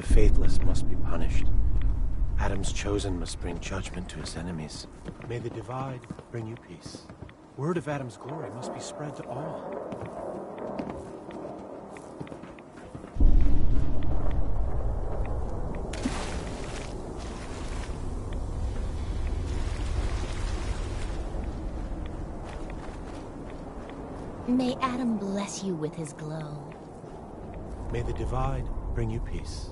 The faithless must be punished. Adam's chosen must bring judgment to his enemies. May the divide bring you peace. Word of Adam's glory must be spread to all. May Adam bless you with his glow. May the divide bring you peace.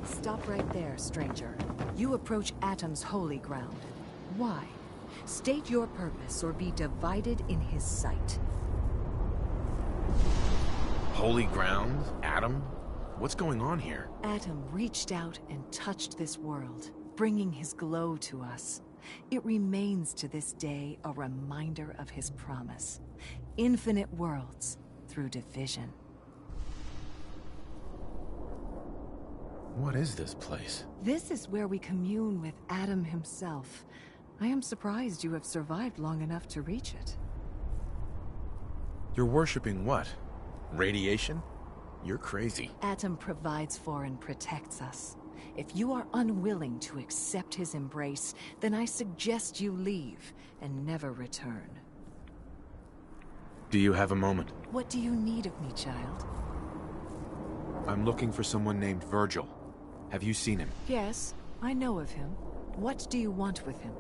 Stop right there, stranger. You approach Atom's holy ground. Why? State your purpose or be divided in his sight. Holy ground? Atom? What's going on here? Atom reached out and touched this world, bringing his glow to us. It remains to this day a reminder of his promise. Infinite worlds through division. What is this place? This is where we commune with Adam himself. I am surprised you have survived long enough to reach it. You're worshipping what? Radiation? You're crazy. Atom provides for and protects us. If you are unwilling to accept his embrace, then I suggest you leave and never return. Do you have a moment? What do you need of me, child? I'm looking for someone named Virgil. Have you seen him? Yes, I know of him. What do you want with him?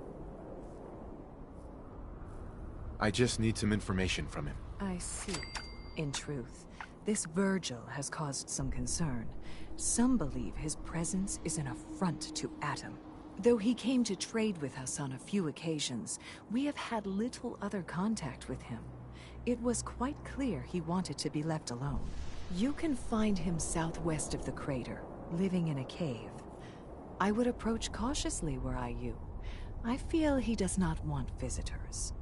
I just need some information from him. I see. In truth, this Virgil has caused some concern. Some believe his presence is an affront to Atom. Though he came to trade with us on a few occasions, we have had little other contact with him. It was quite clear he wanted to be left alone. You can find him southwest of the crater, living in a cave. I would approach cautiously were I you. I feel he does not want visitors.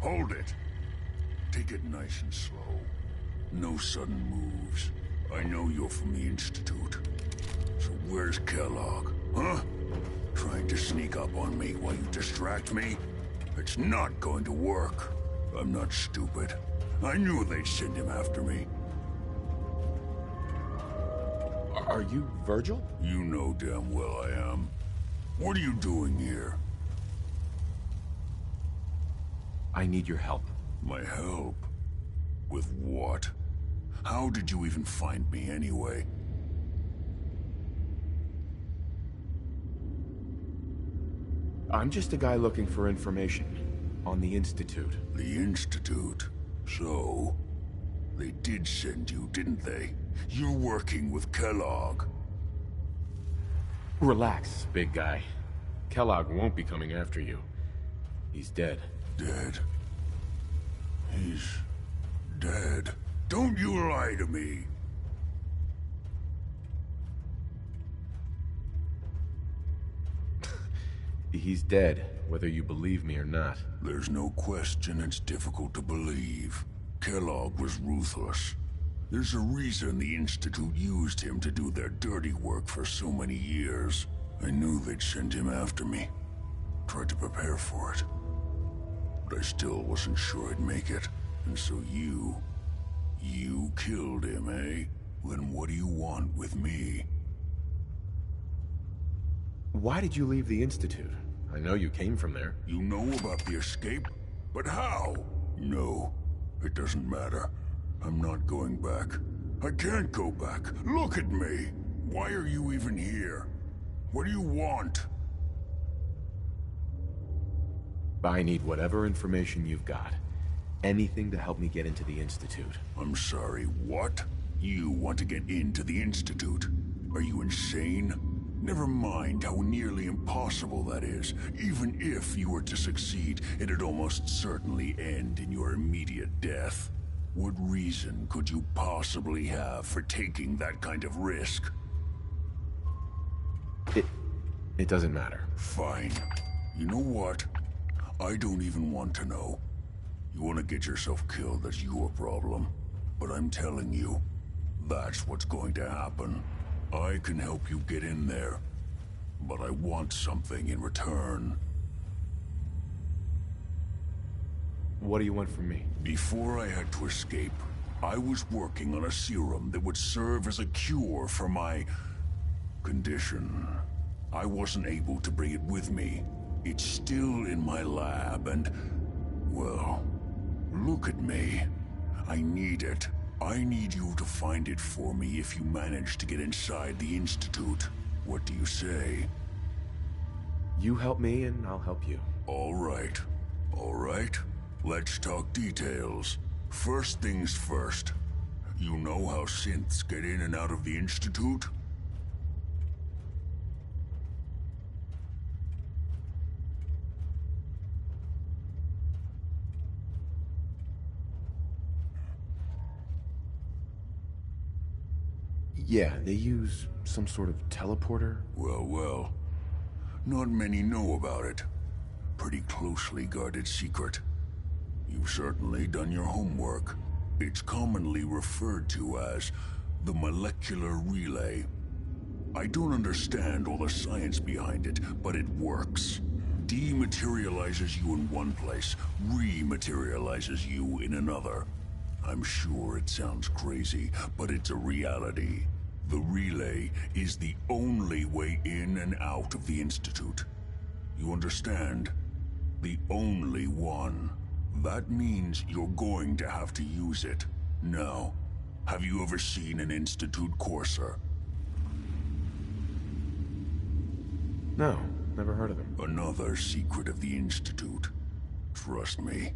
Hold it. Take it nice and slow. No sudden moves. I know you're from the Institute. So where's Kellogg, huh? Trying to sneak up on me while you distract me? It's not going to work. I'm not stupid. I knew they'd send him after me. Are you Virgil? You know damn well I am. What are you doing here? I need your help. My help? With what? How did you even find me anyway? I'm just a guy looking for information on the Institute. The Institute? So, they did send you, didn't they? You're working with Kellogg. Relax, big guy. Kellogg won't be coming after you. He's dead. Dead? He's dead. Don't you lie to me! He's dead, whether you believe me or not. There's no question it's difficult to believe. Kellogg was ruthless. There's a reason the Institute used him to do their dirty work for so many years. I knew they'd send him after me. Tried to prepare for it. But I still wasn't sure I'd make it. And so you killed him, eh? Then what do you want with me? Why did you leave the Institute? I know you came from there. You know about the escape? But how? No, it doesn't matter. I'm not going back. I can't go back. Look at me! Why are you even here? What do you want? I need whatever information you've got. Anything to help me get into the Institute. I'm sorry, what? You want to get into the Institute? Are you insane? Never mind how nearly impossible that is. Even if you were to succeed, it'd almost certainly end in your immediate death. What reason could you possibly have for taking that kind of risk? It doesn't matter. Fine. You know what? I don't even want to know. You want to get yourself killed, that's your problem. But I'm telling you, that's what's going to happen. I can help you get in there, but I want something in return. What do you want from me? Before I had to escape, I was working on a serum that would serve as a cure for my condition. I wasn't able to bring it with me. It's still in my lab and, well, look at me. I need it. I need you to find it for me if you manage to get inside the Institute. What do you say? You help me and I'll help you. All right. All right. Let's talk details. First things first. You know how synths get in and out of the Institute? Yeah, they use some sort of teleporter. Well, well. Not many know about it. Pretty closely guarded secret. You've certainly done your homework. It's commonly referred to as the molecular relay. I don't understand all the science behind it, but it works. Dematerializes you in one place, rematerializes you in another. I'm sure it sounds crazy, but it's a reality. The relay is the only way in and out of the Institute. You understand? The only one. That means you're going to have to use it. Now, have you ever seen an Institute courser? No, never heard of him. Another secret of the Institute. Trust me,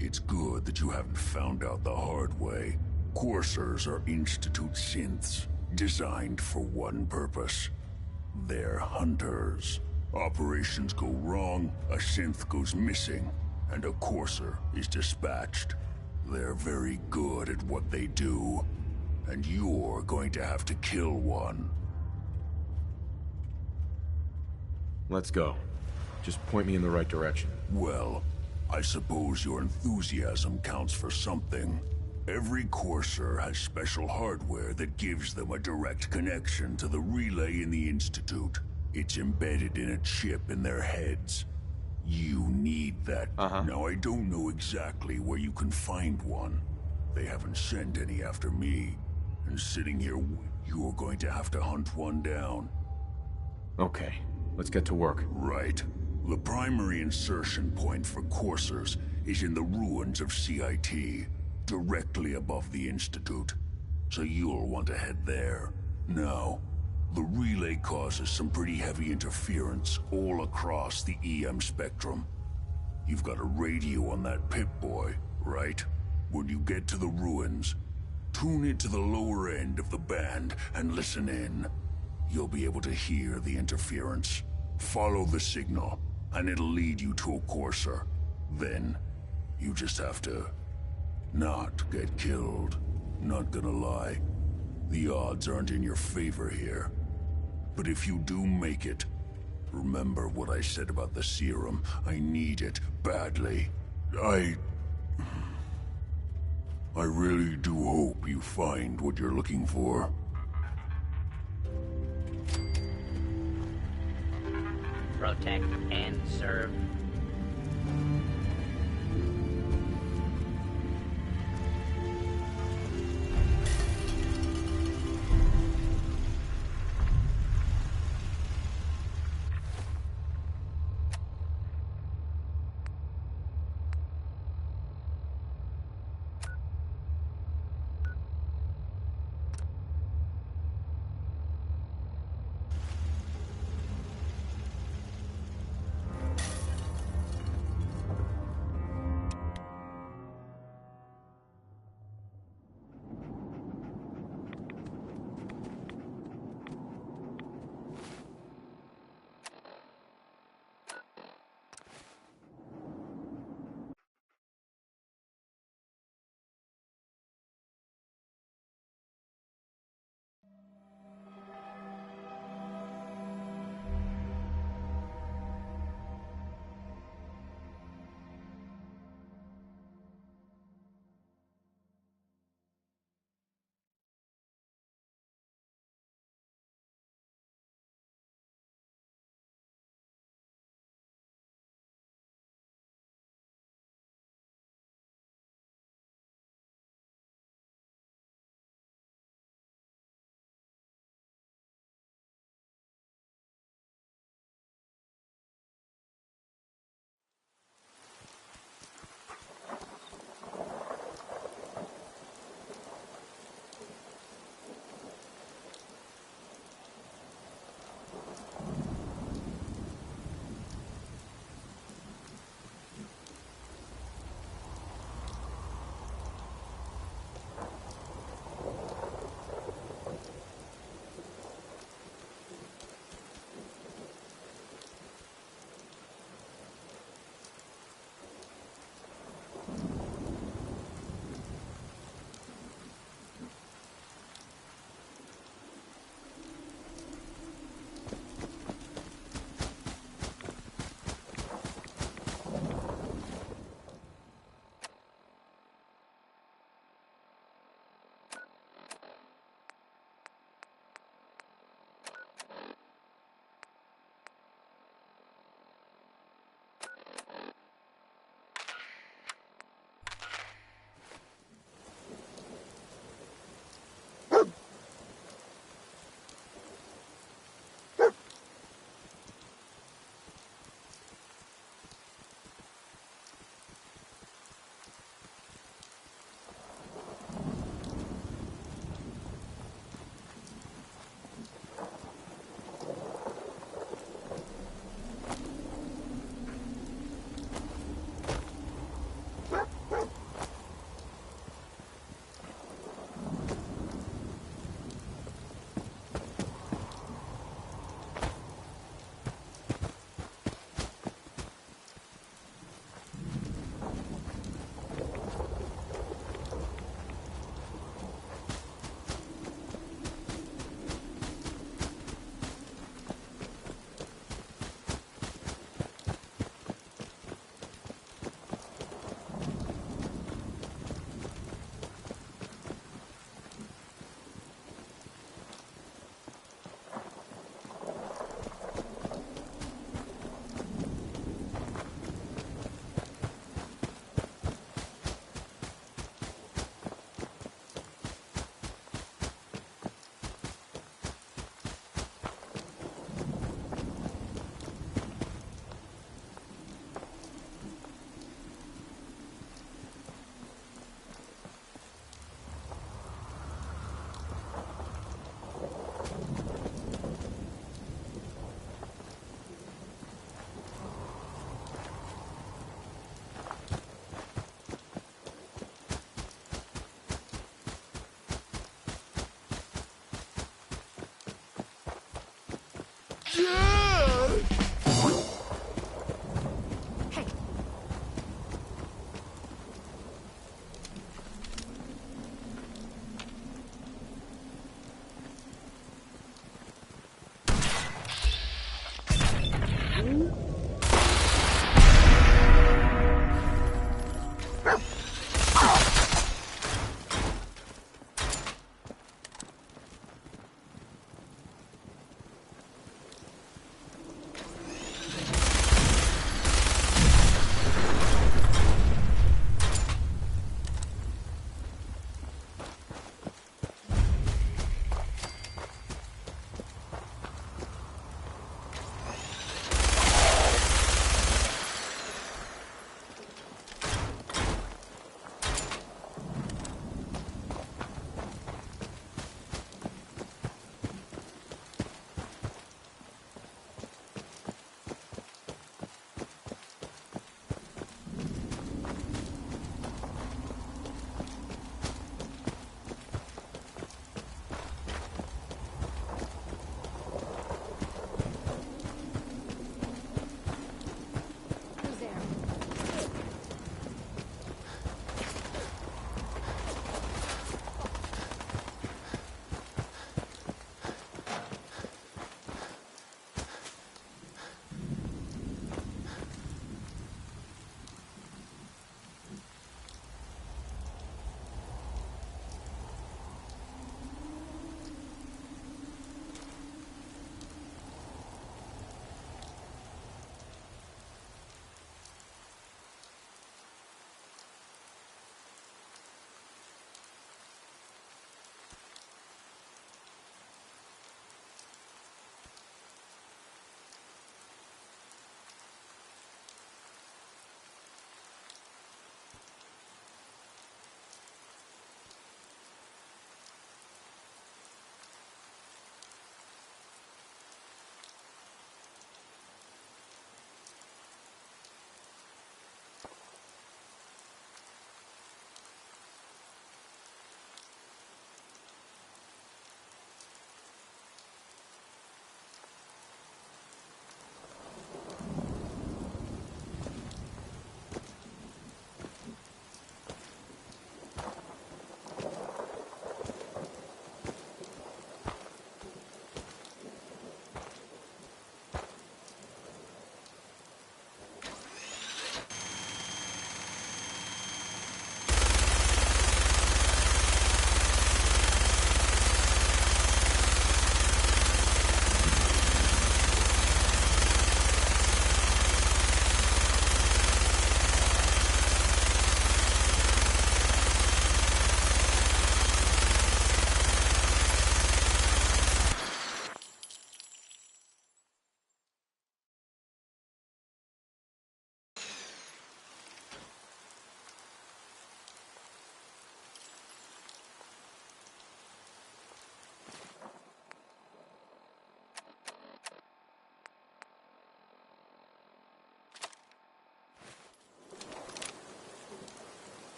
it's good that you haven't found out the hard way. Coursers are Institute synths, designed for one purpose. They're hunters. Operations go wrong, a synth goes missing, and a courser is dispatched. They're very good at what they do, and you're going to have to kill one. Let's go. Just point me in the right direction. Well, I suppose your enthusiasm counts for something. Every Courser has special hardware that gives them a direct connection to the relay in the Institute. It's embedded in a chip in their heads. You need that. Now, I don't know exactly where you can find one. They haven't sent any after me. And sitting here, you're going to have to hunt one down. Okay, let's get to work. Right. The primary insertion point for Coursers is in the ruins of CIT, directly above the Institute. So you'll want to head there. Now, the relay causes some pretty heavy interference all across the EM spectrum. You've got a radio on that Pip-Boy, right? When you get to the ruins, tune it to the lower end of the band and listen in. You'll be able to hear the interference. Follow the signal, and it'll lead you to a Courser. Then, you just have to not get killed. Not gonna lie, the odds aren't in your favor here. But if you do make it, remember what I said about the serum. I need it badly. I really do hope you find what you're looking for. Protect and serve.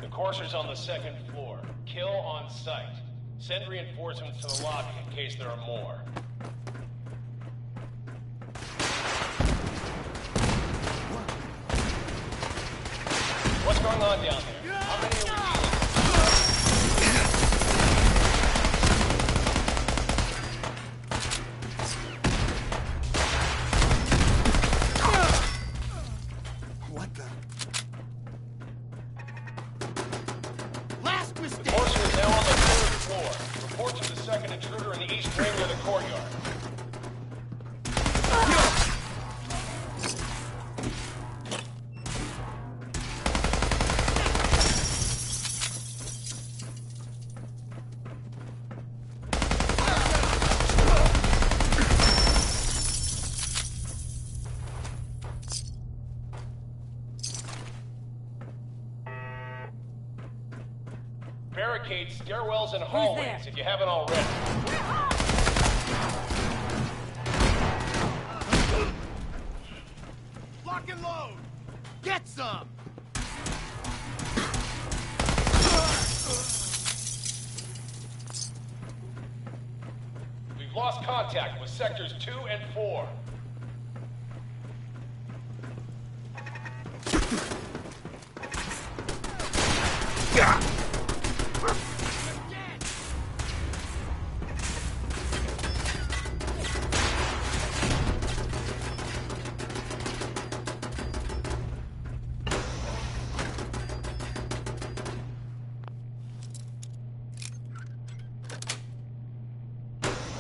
The courser's on the second floor. Kill on sight. Send reinforcements to the lobby in case there are more. What's going on down there? How many are we dealing with? What the? The courser is now on the third floor. Reports of the second intruder in the east wing of the courtyard. Barricade stairwells and hallways if you haven't already. Lock and load! Get some! We've lost contact with sectors 2 and 4.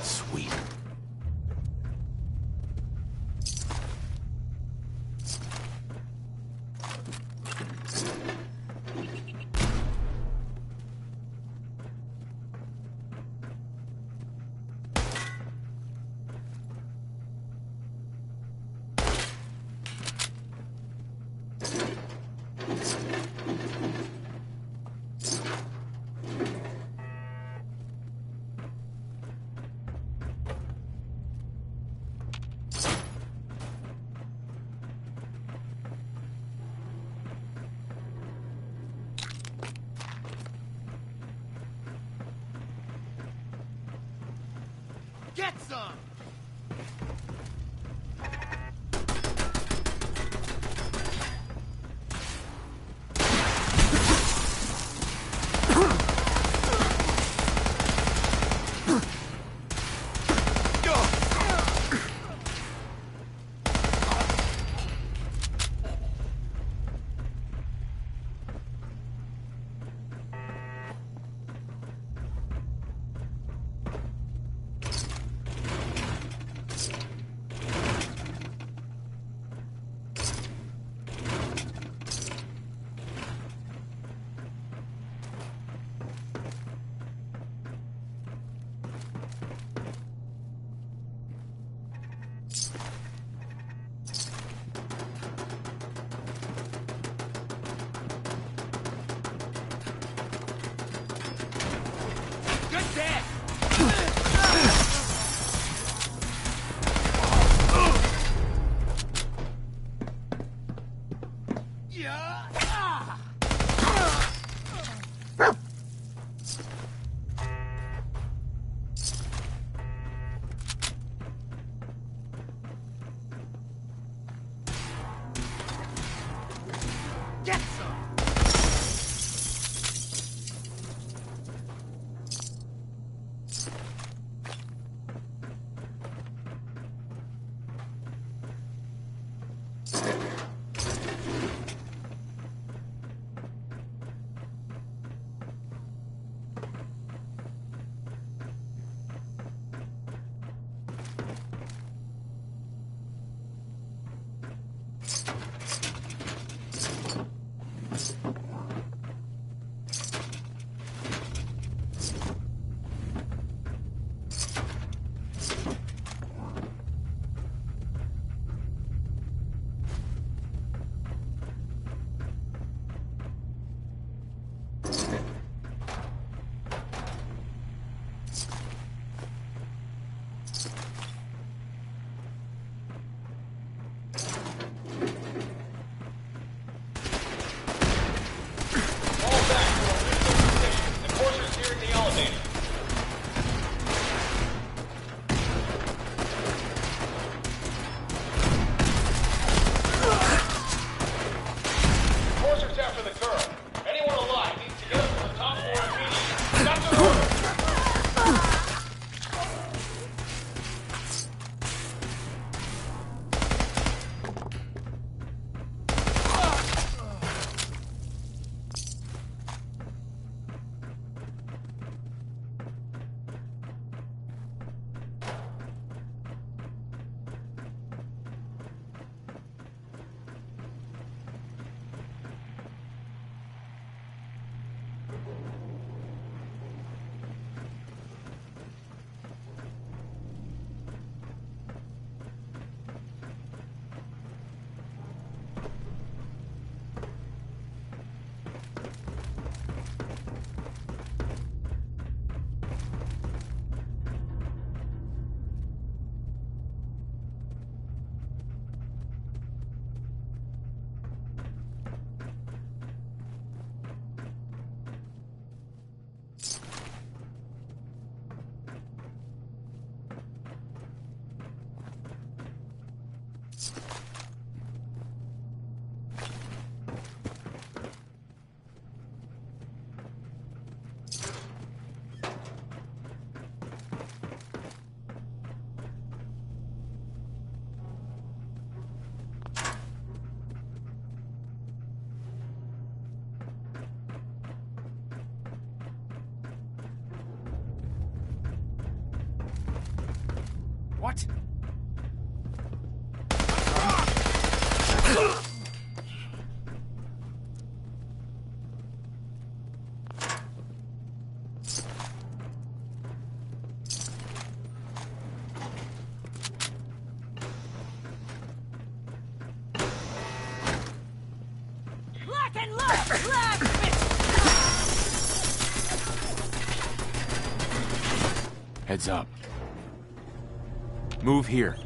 Sweet. Get some! Good dead! Get some! What? Lock and load! Lock! Heads up. Move here.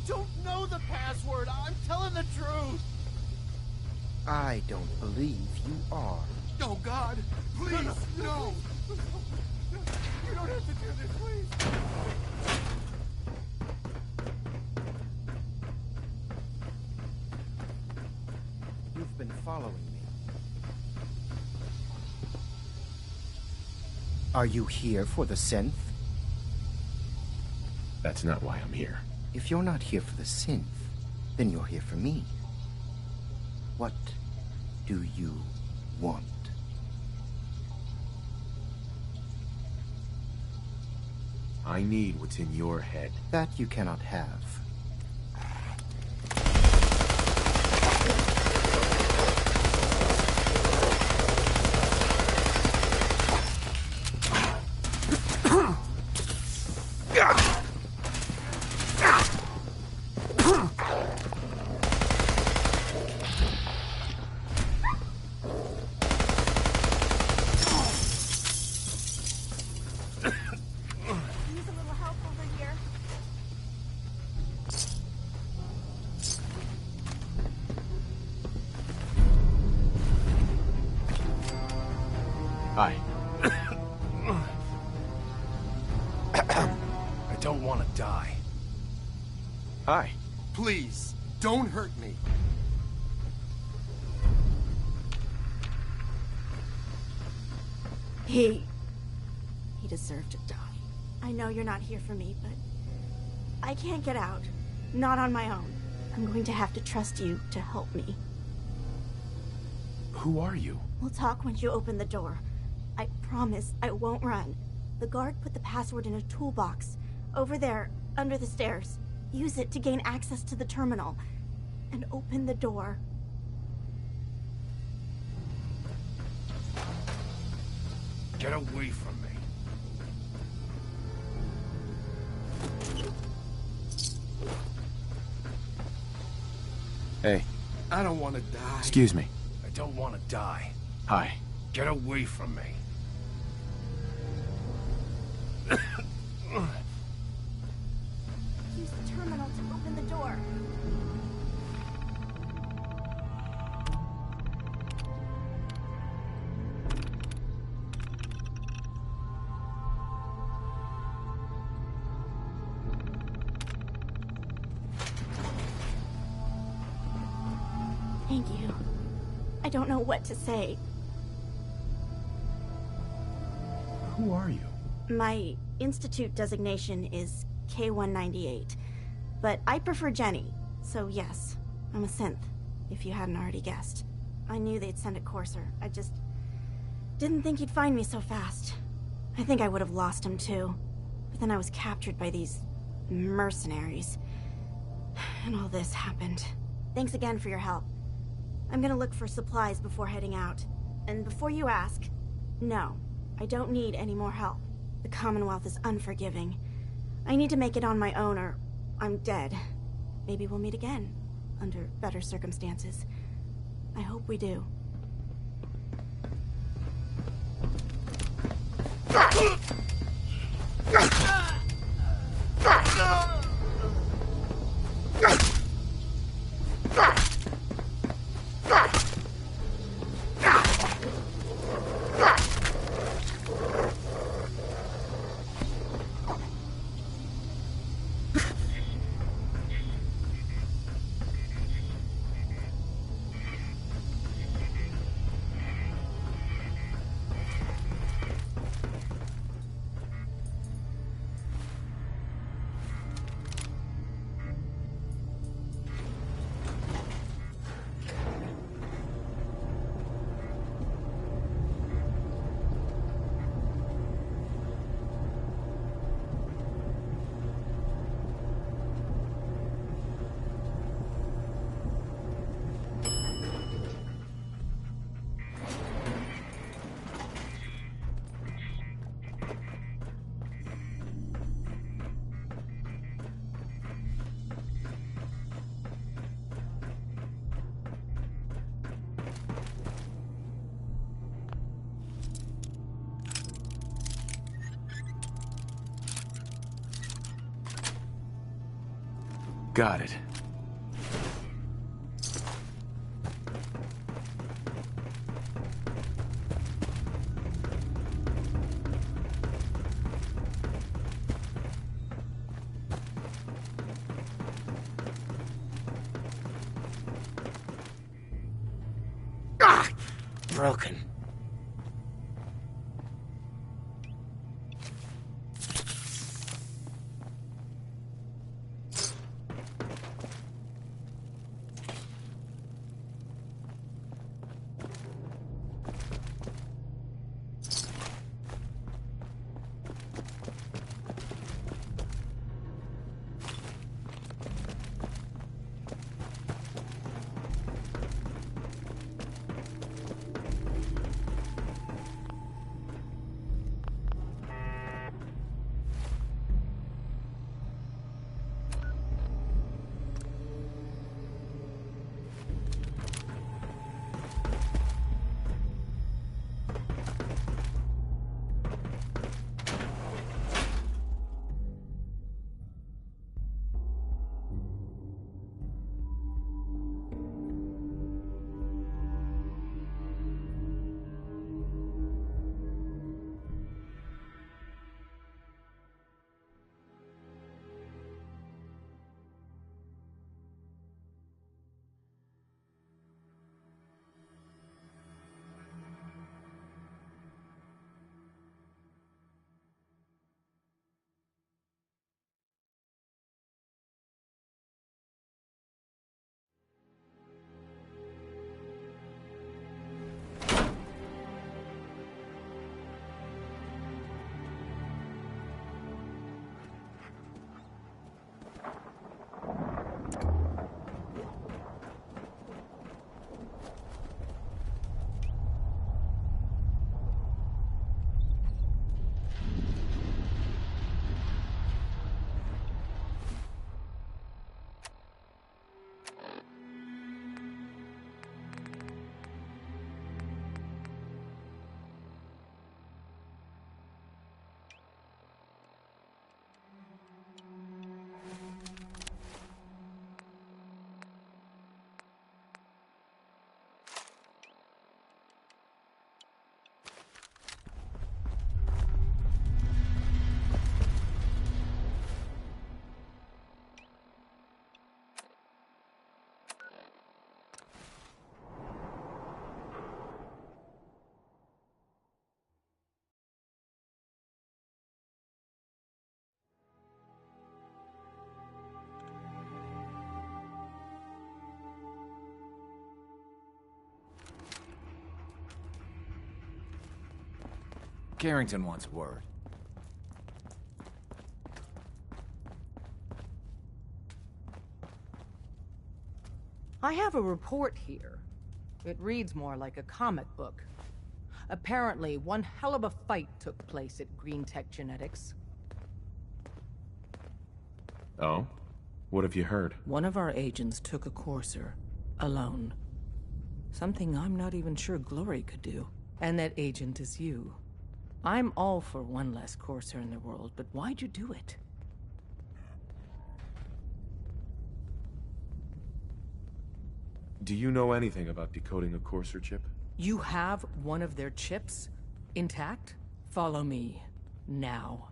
Don't know the password. I'm telling the truth. I don't believe you are. Oh, God. Please, no. You don't have to do this, please. You've been following me. Are you here for the synth? That's not why I'm here. If you're not here for the synth, then you're here for me. What do you want? I need what's in your head. That you cannot have. want to die. Hi. Please, don't hurt me. He deserved to die. I know you're not here for me, but I can't get out. Not on my own. I'm going to have to trust you to help me. Who are you? We'll talk once you open the door. I promise I won't run. The guard put the password in a toolbox. Over there, under the stairs. Use it to gain access to the terminal. And open the door. Get away from me. Hey. I don't want to die. Excuse me. I don't want to die. Hi. Get away from me. Use the terminal to open the door. Thank you. I don't know what to say. Who are you? My Institute designation is K-198, but I prefer Jenny, so yes, I'm a synth, if you hadn't already guessed. I knew they'd send a courser, I just didn't think he'd find me so fast. I think I would have lost him too, but then I was captured by these mercenaries, and all this happened. Thanks again for your help. I'm gonna look for supplies before heading out, and before you ask, no, I don't need any more help. The Commonwealth is unforgiving. I need to make it on my own or I'm dead. Maybe we'll meet again, under better circumstances. I hope we do. Got it. Broken. Carrington wants word. I have a report here. It reads more like a comic book. Apparently, one hell of a fight took place at Green Tech Genetics. Oh? What have you heard? One of our agents took a courser. Alone. Something I'm not even sure Glory could do. And that agent is you. I'm all for one less courser in the world, but why'd you do it? Do you know anything about decoding a courser chip? You have one of their chips intact? Follow me. Now.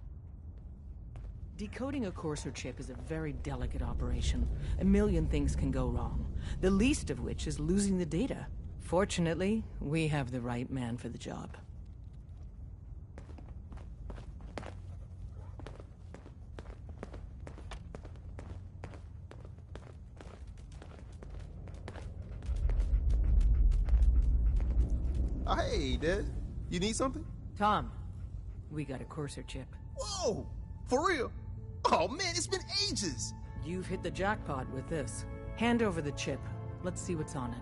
Decoding a courser chip is a very delicate operation. A million things can go wrong, the least of which is losing the data. Fortunately, we have the right man for the job. Oh, hey, Des. You need something? Tom, we got a courser chip. Whoa! For real? Oh, man, it's been ages! You've hit the jackpot with this. Hand over the chip. Let's see what's on it.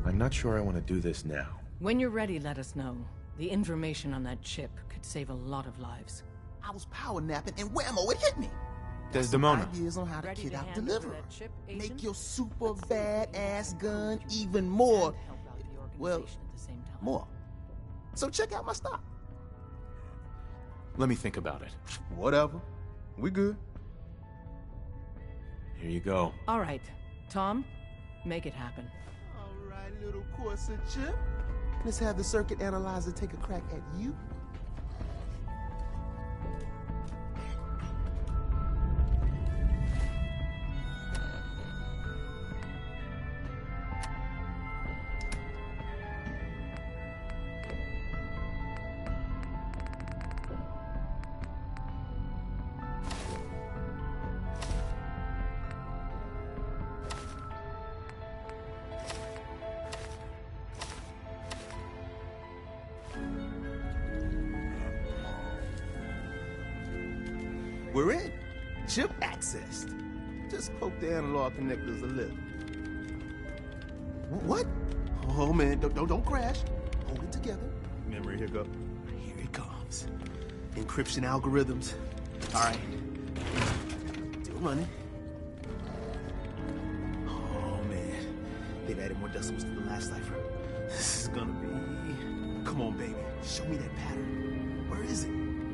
I'm not sure I want to do this now. When you're ready, let us know. The information on that chip could save a lot of lives. I was power napping and whammo, it hit me! Desdemona. Ideas on how to Ready kid to out hand deliver. over that chip, Make agent? your super badass gun even more. And help out the Well, organization at the same time. more. So check out my stock. Let me think about it. Whatever. We good. Here you go. All right, Tom, make it happen. All right, little Corsair chip. Let's have the circuit analyzer take a crack at you. We're in. Chip accessed. Just poke the analog connectors a little. What? Oh man, don't crash. Hold it together. Memory hiccup. Here it comes. Encryption algorithms. All right. Still running. Oh man, they've added more decimals to the last cipher. This is gonna be. Come on, baby. Show me that pattern. Where is it?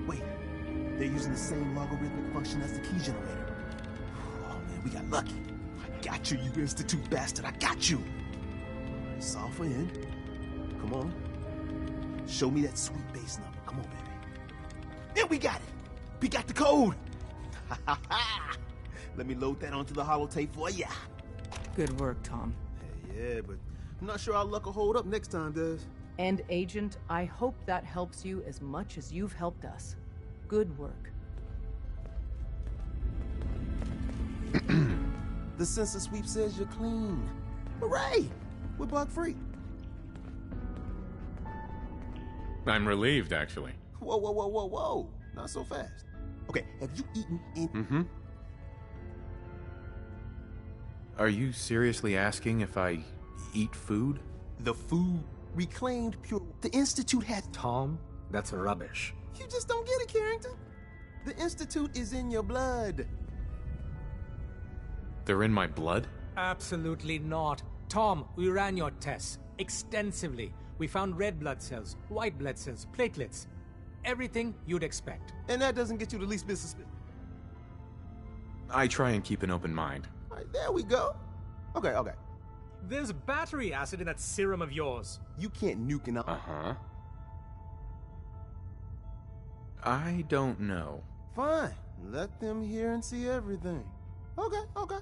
Wait. They're using the same logarithmic function as the key generator. Oh man, we got lucky. I got you, you Institute bastard. I got you. Solve in. Come on. Show me that sweet base number. Come on, baby. Yeah, we got it. We got the code. Let me load that onto the holotape for ya. Good work, Tom. Hey, yeah, but I'm not sure our luck will hold up next time, Des. And Agent, I hope that helps you as much as you've helped us. Good work. The sensor sweep says you're clean. Hooray! We're bug-free. I'm relieved, actually. Whoa. Not so fast. Okay, have you eaten any... Mm-hmm. Are you seriously asking if I eat food? The food reclaimed pure... The Institute has... Tom, that's rubbish. You just don't get it, Carrington. The Institute is in your blood. They're in my blood? Absolutely not. Tom, we ran your tests extensively. We found red blood cells, white blood cells, platelets. Everything you'd expect. And that doesn't get you the least bit suspicious. I try and keep an open mind. All right, there we go. Okay. There's battery acid in that serum of yours. You can't nuke an... Uh-huh. I don't know. Fine. Let them hear and see everything. Okay.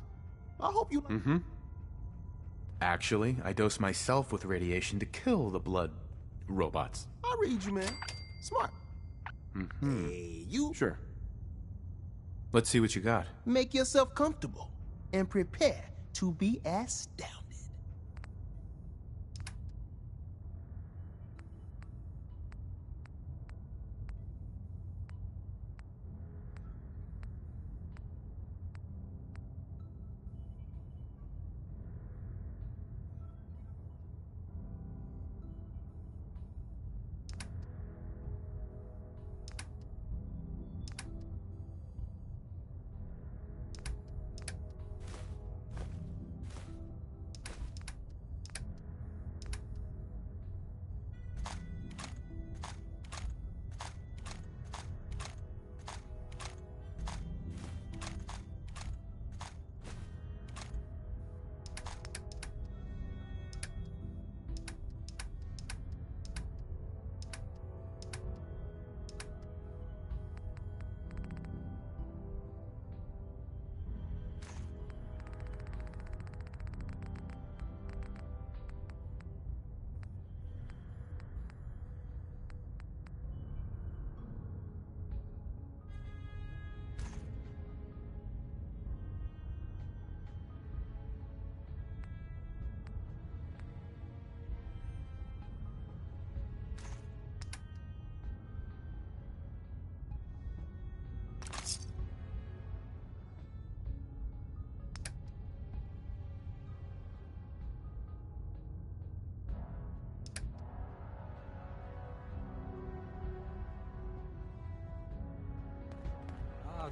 I hope you... Mm-hmm. Actually, I dose myself with radiation to kill the blood robots. I read you, man. Smart. Mm-hmm. Hey, you... Sure. Let's see what you got. Make yourself comfortable and prepare to be astounded.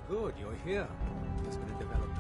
Good, you're here. There's been a development.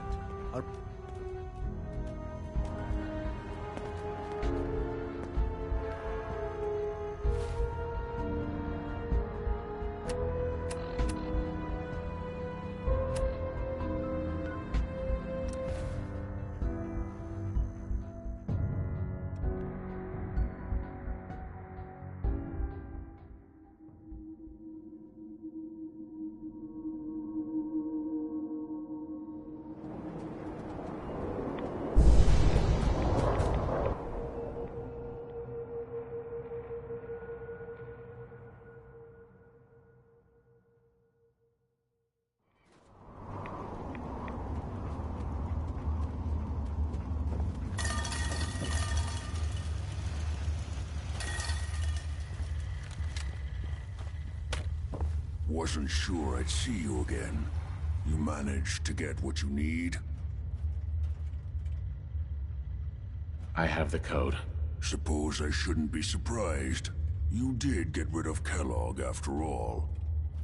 Wasn't sure I'd see you again. You managed to get what you need? I have the code. Suppose I shouldn't be surprised. You did get rid of Kellogg after all.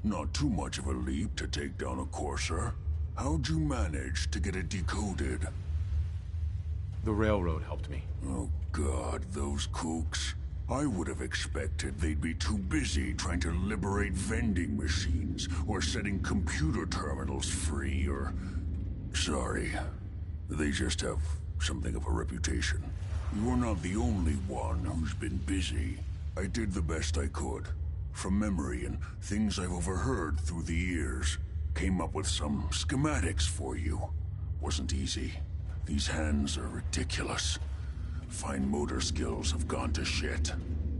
Not too much of a leap to take down a Courser. How'd you manage to get it decoded? The railroad helped me. Oh God, those kooks. I would have expected they'd be too busy trying to liberate vending machines, or setting computer terminals free, or... Sorry. They just have something of a reputation. You're not the only one who's been busy. I did the best I could. From memory and things I've overheard through the years. Came up with some schematics for you. Wasn't easy. These hands are ridiculous. Fine motor skills have gone to shit.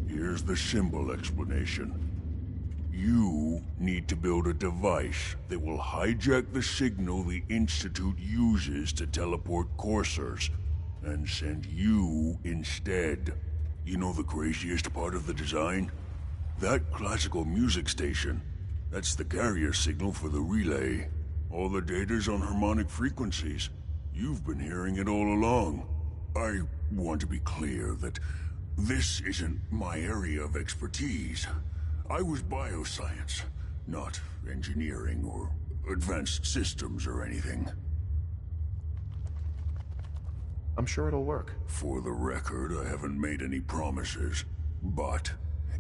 Here's the symbol explanation. You need to build a device that will hijack the signal the Institute uses to teleport coursers, and send you instead. You know the craziest part of the design? That classical music station. That's the carrier signal for the relay. All the data's on harmonic frequencies. You've been hearing it all along. I want to be clear that this isn't my area of expertise. I was bioscience, not engineering or advanced systems or anything. I'm sure it'll work. For the record, I haven't made any promises. But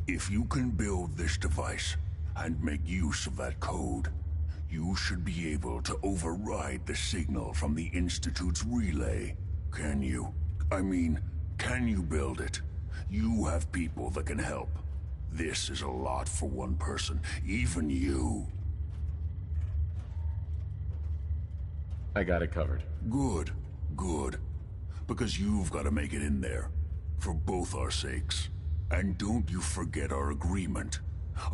if you can build this device and make use of that code, you should be able to override the signal from the Institute's relay. Can you? I mean, can you build it? You have people that can help. This is a lot for one person, even you. I got it covered. Good, good. Because you've got to make it in there. For both our sakes. And don't you forget our agreement.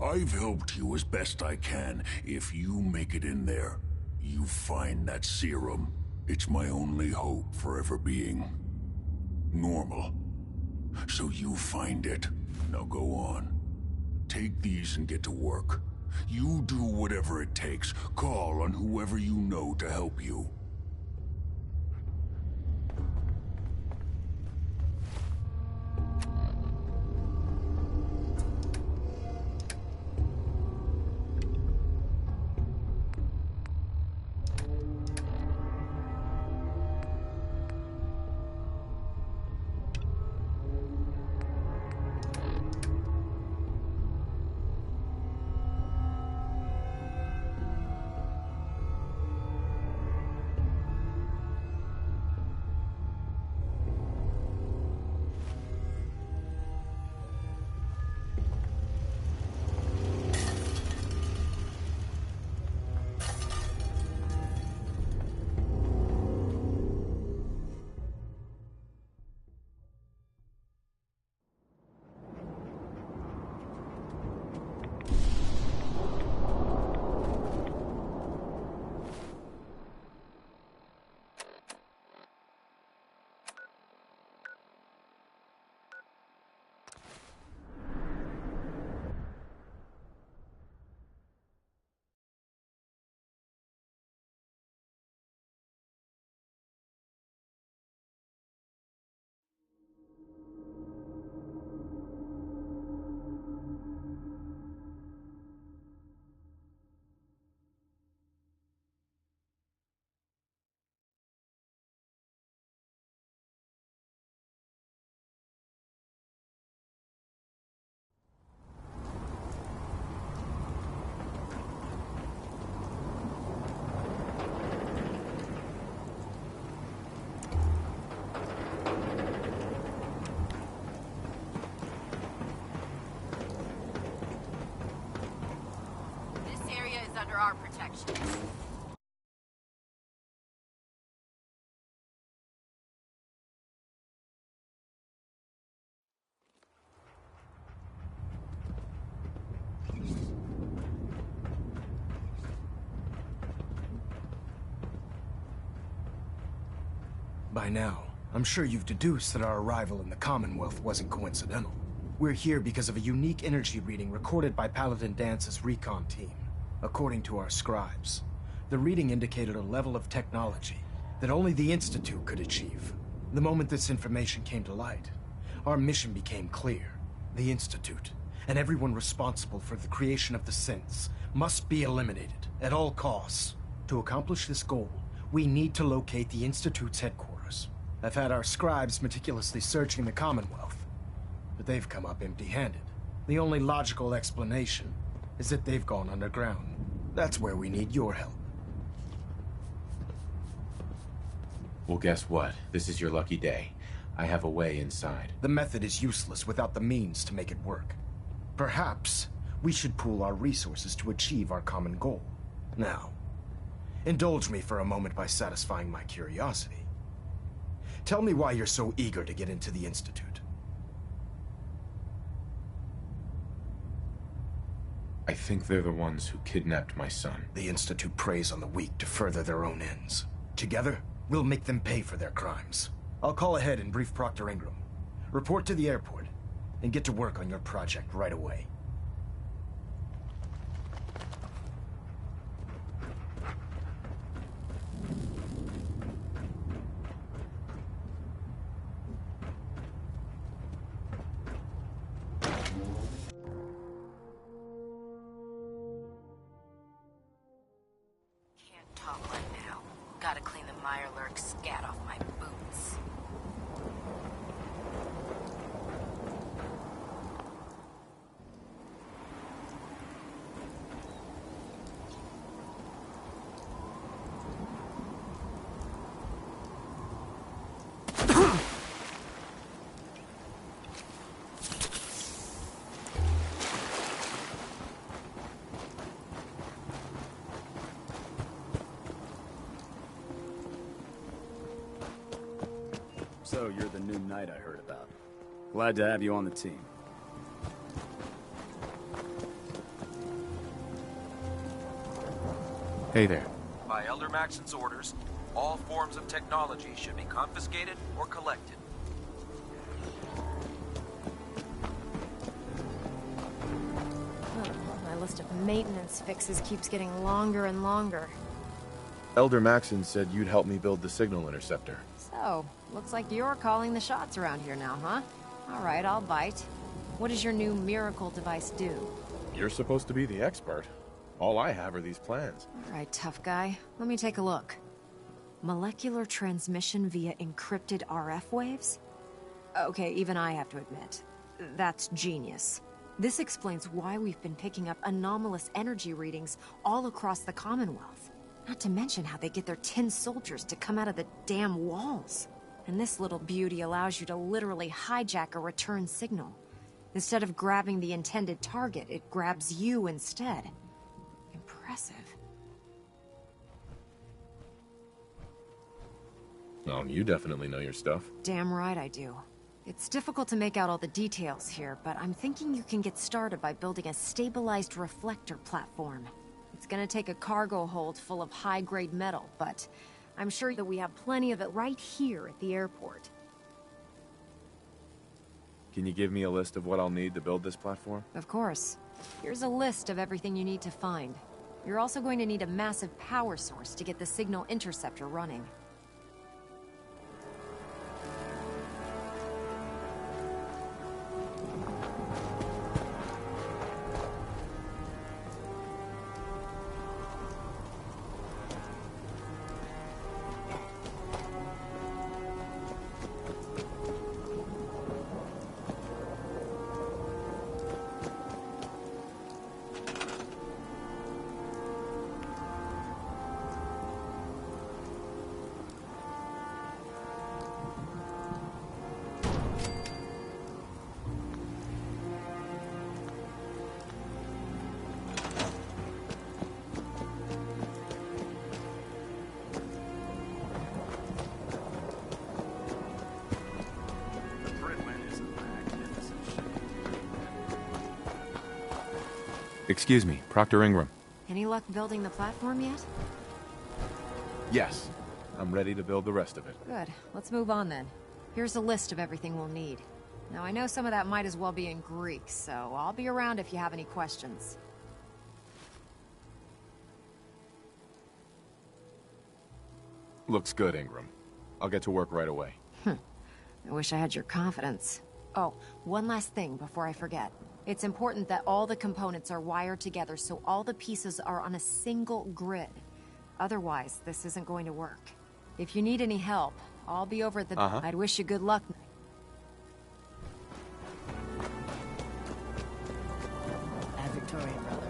I've helped you as best I can. If you make it in there, you find that serum. It's my only hope for ever being normal. So you find it. Now go on. Take these and get to work. You do whatever it takes. Call on whoever you know to help you. our protections. By now, I'm sure you've deduced that our arrival in the Commonwealth wasn't coincidental. We're here because of a unique energy reading recorded by Paladin Dance's recon team. According to our scribes, the reading indicated a level of technology that only the Institute could achieve. The moment this information came to light, our mission became clear. The Institute, and everyone responsible for the creation of the synths, must be eliminated at all costs. To accomplish this goal, we need to locate the Institute's headquarters. I've had our scribes meticulously searching the Commonwealth, but they've come up empty-handed. The only logical explanation is that they've gone underground. That's where we need your help. Well, guess what? This is your lucky day. I have a way inside. The method is useless without the means to make it work. Perhaps we should pool our resources to achieve our common goal. Now, indulge me for a moment by satisfying my curiosity. Tell me why you're so eager to get into the Institute. I think they're the ones who kidnapped my son. The Institute preys on the weak to further their own ends. Together, we'll make them pay for their crimes. I'll call ahead and brief Proctor Ingram. Report to the airport, and get to work on your project right away. Talk right now. Gotta clean the Mirelurk scat off my boots. So, you're the new knight I heard about. Glad to have you on the team. Hey there. By Elder Maxon's orders, all forms of technology should be confiscated or collected. My list of maintenance fixes keeps getting longer and longer. Elder Maxon said you'd help me build the signal interceptor. So, looks like you're calling the shots around here now, huh? All right, I'll bite. What does your new miracle device do? You're supposed to be the expert. All I have are these plans. All right, tough guy. Let me take a look. Molecular transmission via encrypted RF waves? Okay, even I have to admit, that's genius. This explains why we've been picking up anomalous energy readings all across the Commonwealth. Not to mention how they get their tin soldiers to come out of the damn walls. And this little beauty allows you to literally hijack a return signal. Instead of grabbing the intended target, it grabs you instead. Impressive. Oh, you definitely know your stuff. Damn right I do. It's difficult to make out all the details here, but I'm thinking you can get started by building a stabilized reflector platform. It's gonna take a cargo hold full of high-grade metal, but I'm sure that we have plenty of it right here at the airport. Can you give me a list of what I'll need to build this platform? Of course. Here's a list of everything you need to find. You're also going to need a massive power source to get the signal interceptor running. Excuse me, Proctor Ingram. Any luck building the platform yet? Yes. I'm ready to build the rest of it. Good. Let's move on then. Here's a list of everything we'll need. Now, I know some of that might as well be in Greek, so I'll be around if you have any questions. Looks good, Ingram. I'll get to work right away. I wish I had your confidence. Oh, one last thing before I forget. It's important that all the components are wired together so all the pieces are on a single grid. Otherwise, this isn't going to work. If you need any help, I'll be over at the... I'd wish you good luck. Victoria, brother.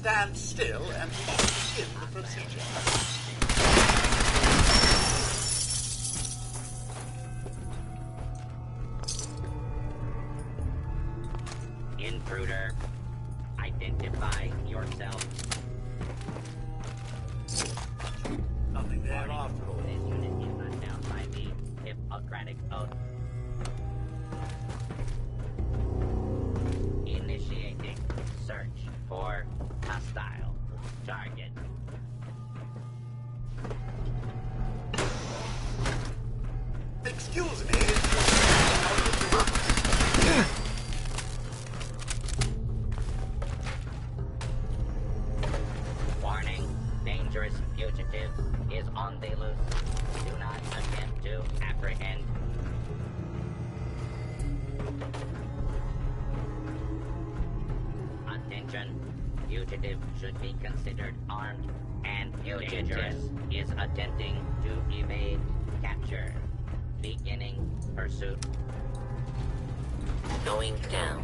stand still and begin the procedure. Intruder, identify yourself. Nothing there after all. This unit is not bound by the Hippocratic Oath. Initiating search for hostile target. Excuse me. Warning, dangerous fugitive is on the loose. Do not attempt to apprehend. Attention, fugitive should be considered armed and dangerous is attempting to evade capture. Beginning pursuit. Going down.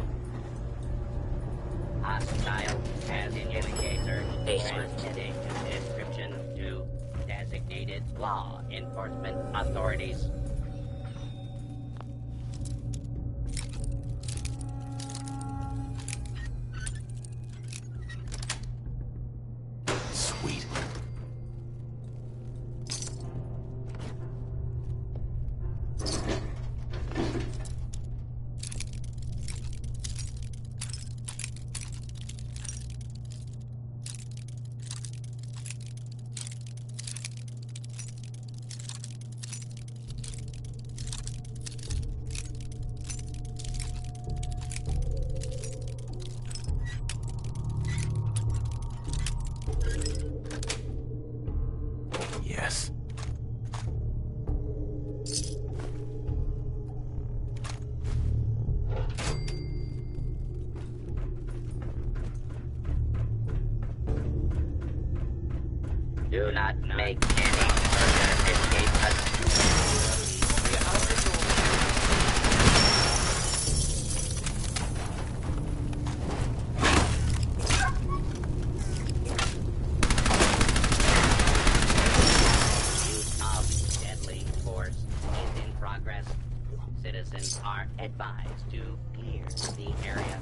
Hostile as indicator. Transmitting description to designated law enforcement authorities. Sweet. Yes. Do not make any further escape. Use of deadly force is in progress. Citizens are advised to clear the area.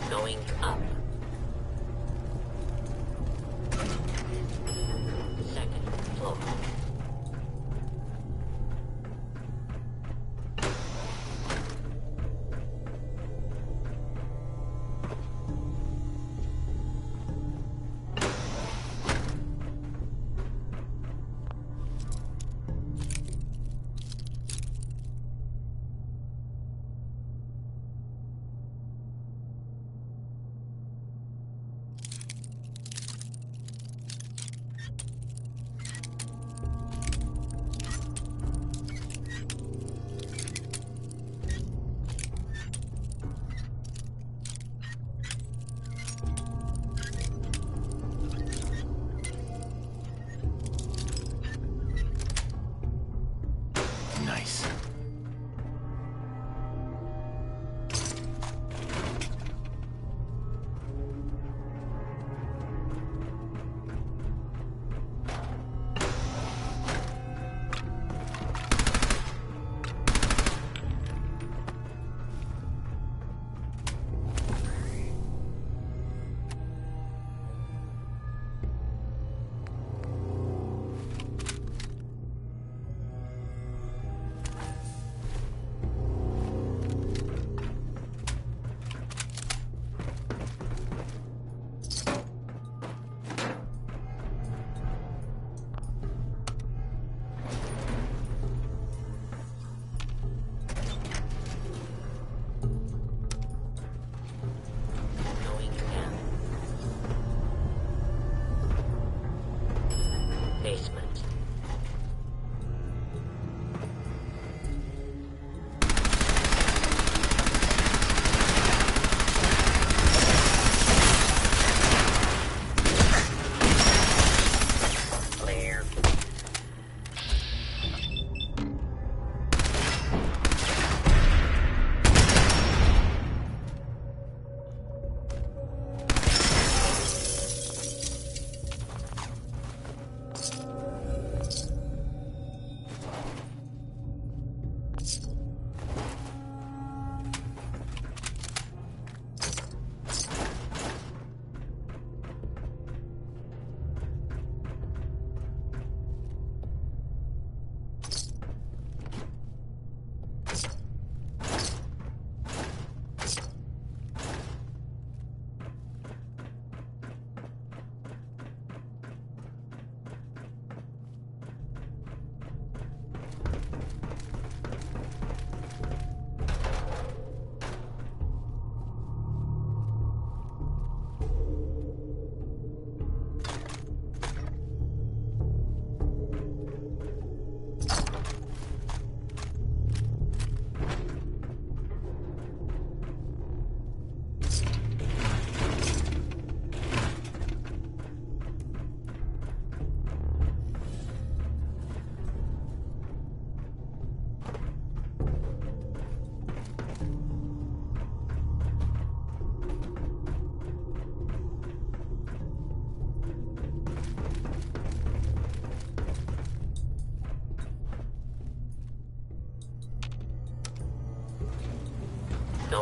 Going up. Second floor.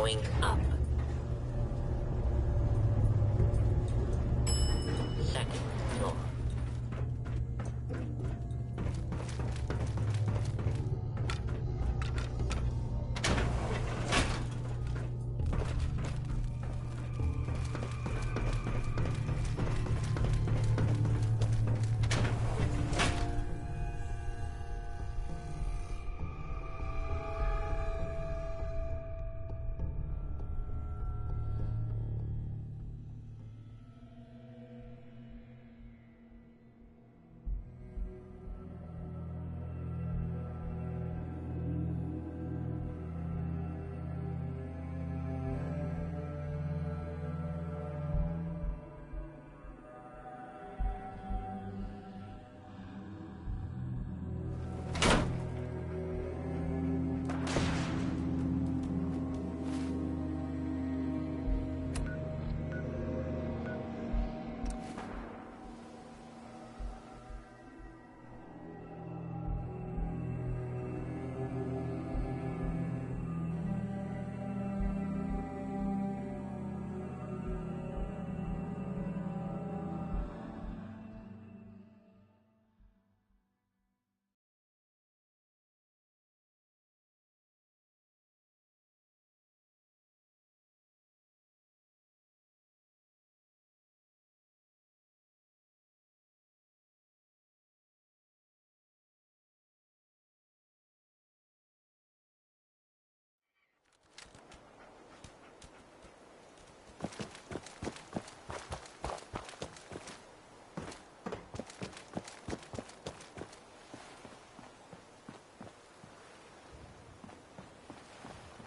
Going up. Second floor.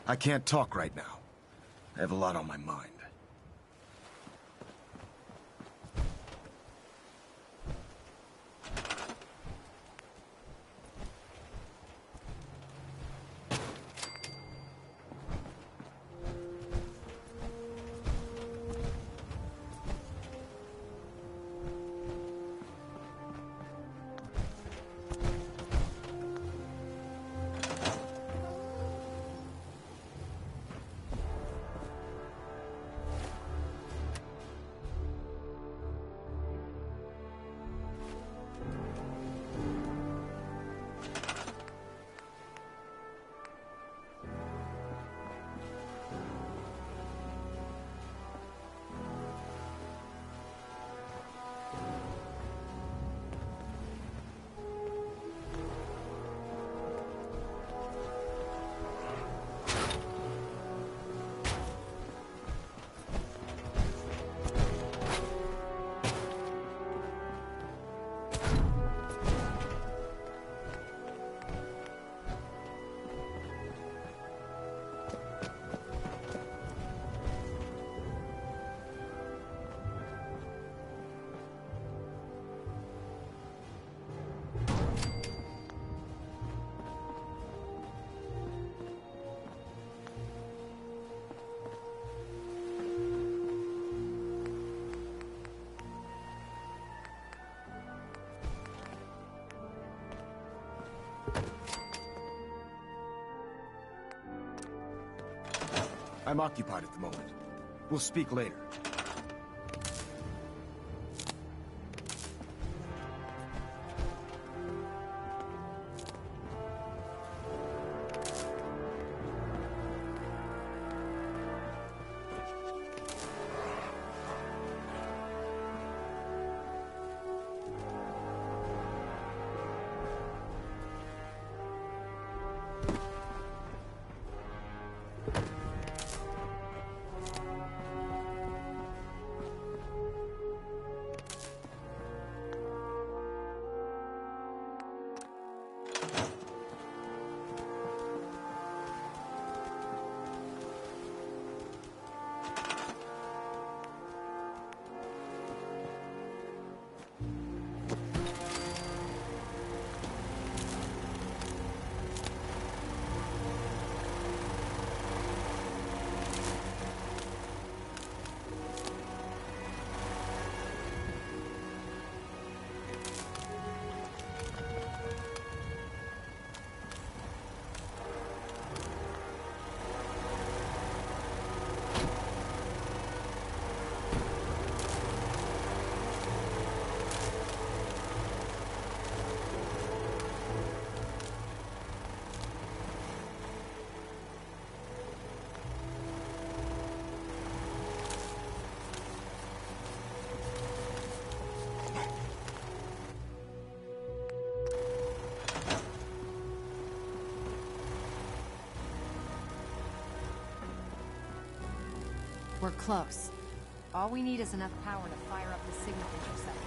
I can't talk right now. I have a lot on my mind. I'm occupied at the moment. We'll speak later. We're close. All we need is enough power to fire up the signal interceptor.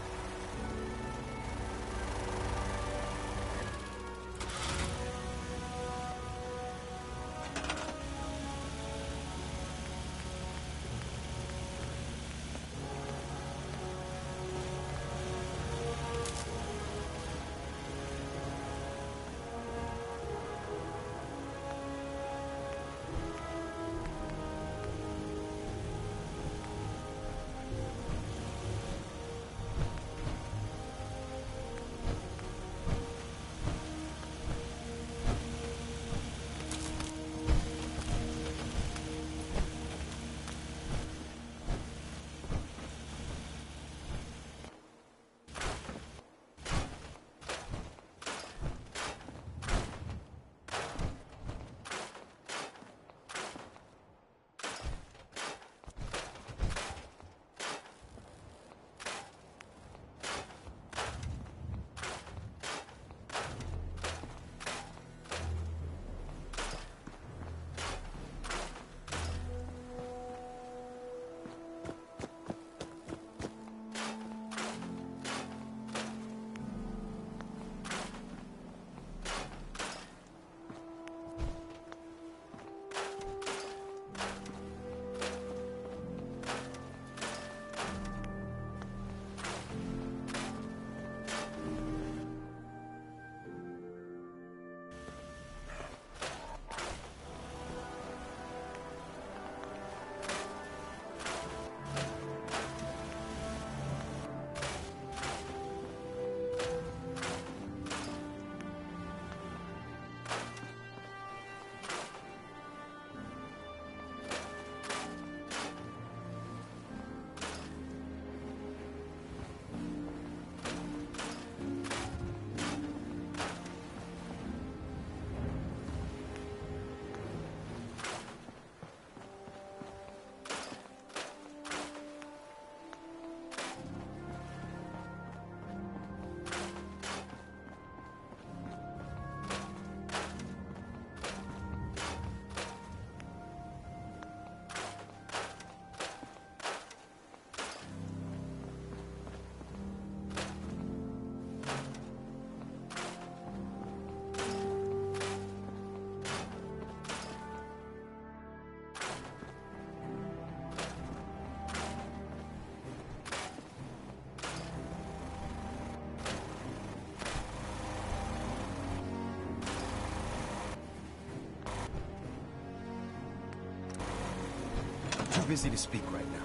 Busy to speak right now.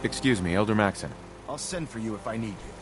Excuse me, Elder Maxon. I'll send for you if I need you.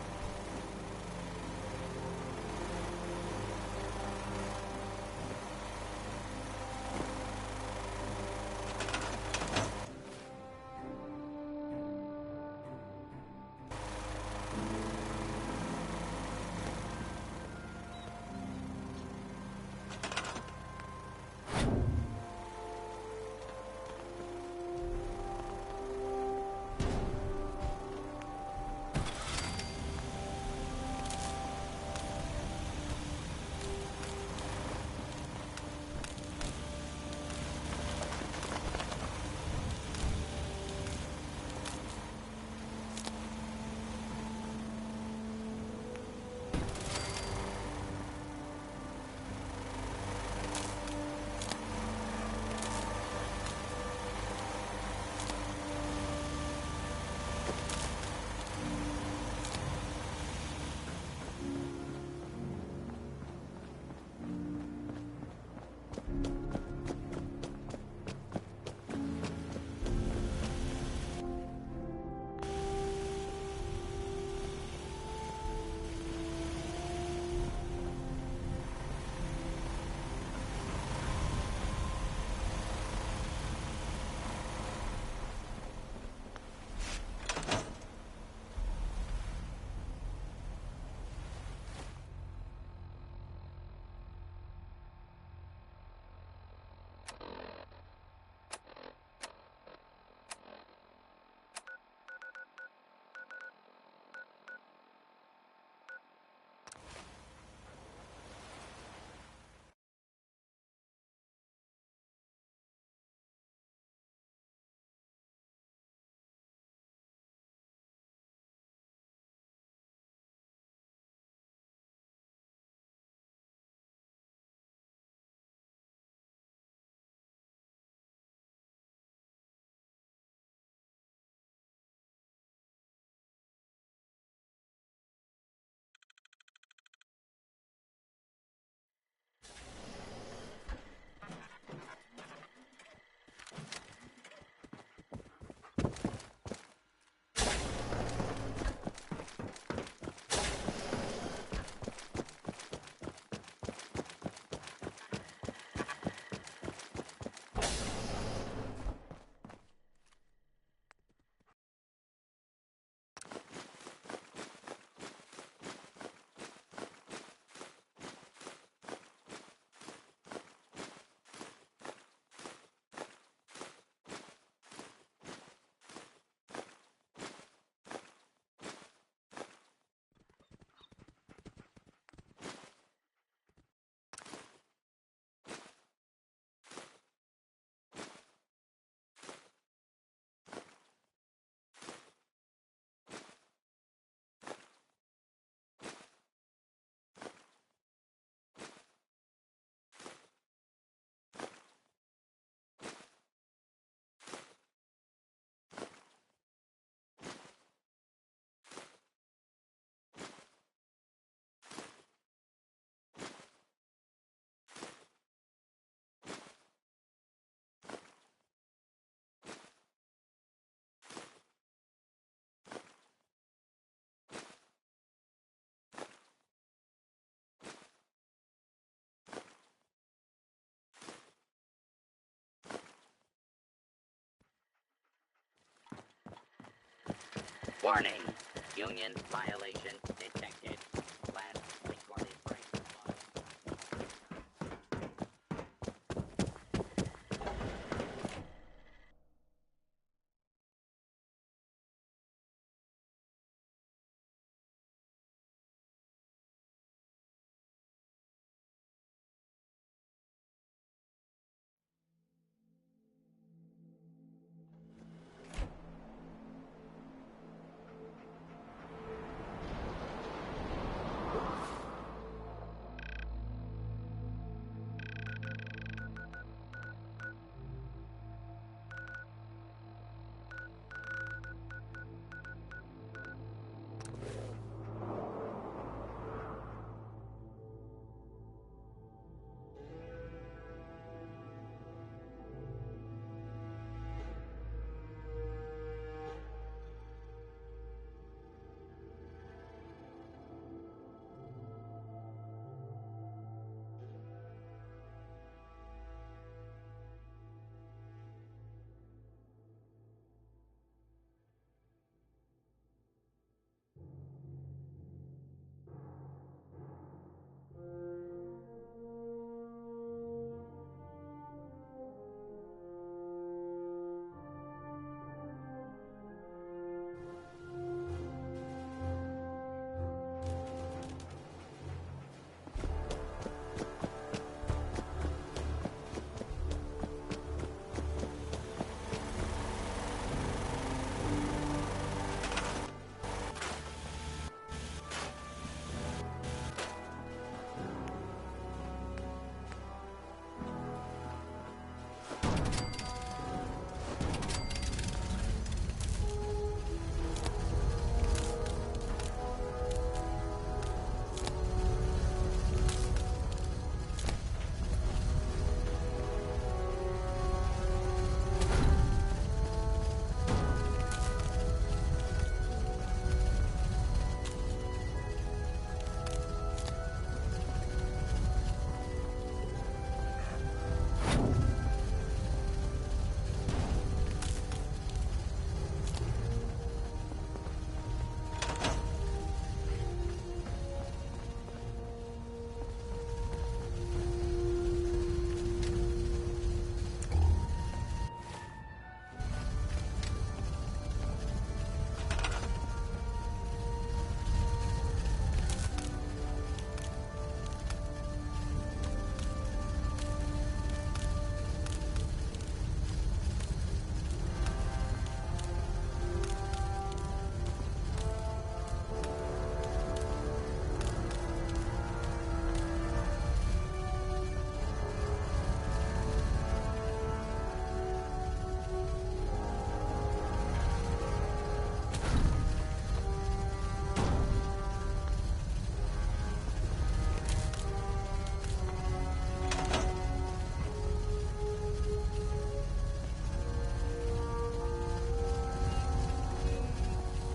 Warning! Union violation detected. Last recorded break.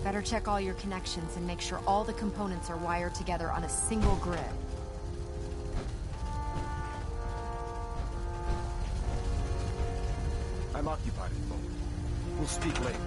Better check all your connections and make sure all the components are wired together on a single grid. I'm occupied at the moment. We'll speak later.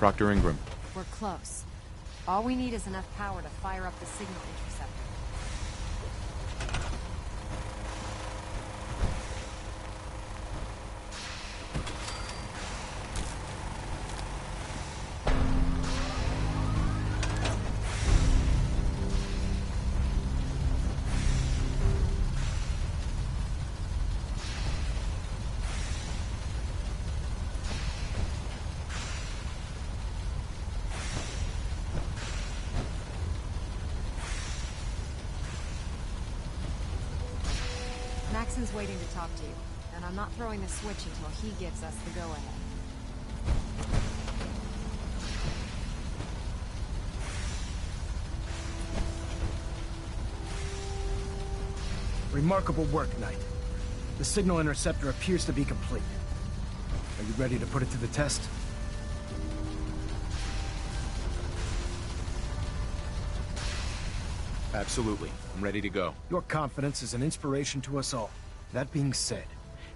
Proctor Ingram. We're close. All we need is enough power to fire up the signal interceptor. Maxon's waiting to talk to you, and I'm not throwing the switch until he gives us the go-ahead. Remarkable work, Knight. The signal interceptor appears to be complete. Are you ready to put it to the test? Absolutely. I'm ready to go. Your confidence is an inspiration to us all. That being said,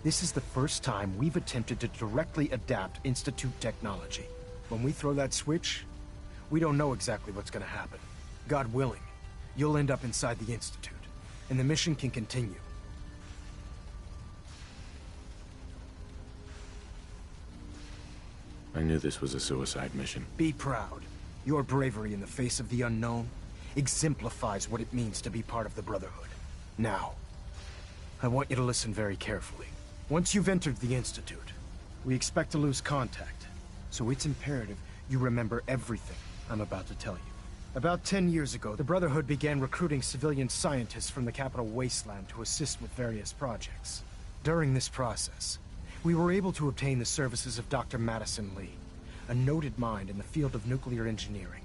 this is the first time we've attempted to directly adapt Institute technology. When we throw that switch, we don't know exactly what's gonna happen. God willing, you'll end up inside the Institute, and the mission can continue. I knew this was a suicide mission. Be proud. Your bravery in the face of the unknown exemplifies what it means to be part of the Brotherhood. Now, I want you to listen very carefully. Once you've entered the Institute, we expect to lose contact, so it's imperative you remember everything I'm about to tell you. About 10 years ago, the Brotherhood began recruiting civilian scientists from the capital wasteland to assist with various projects. During this process, we were able to obtain the services of Dr. Madison Li, a noted mind in the field of nuclear engineering.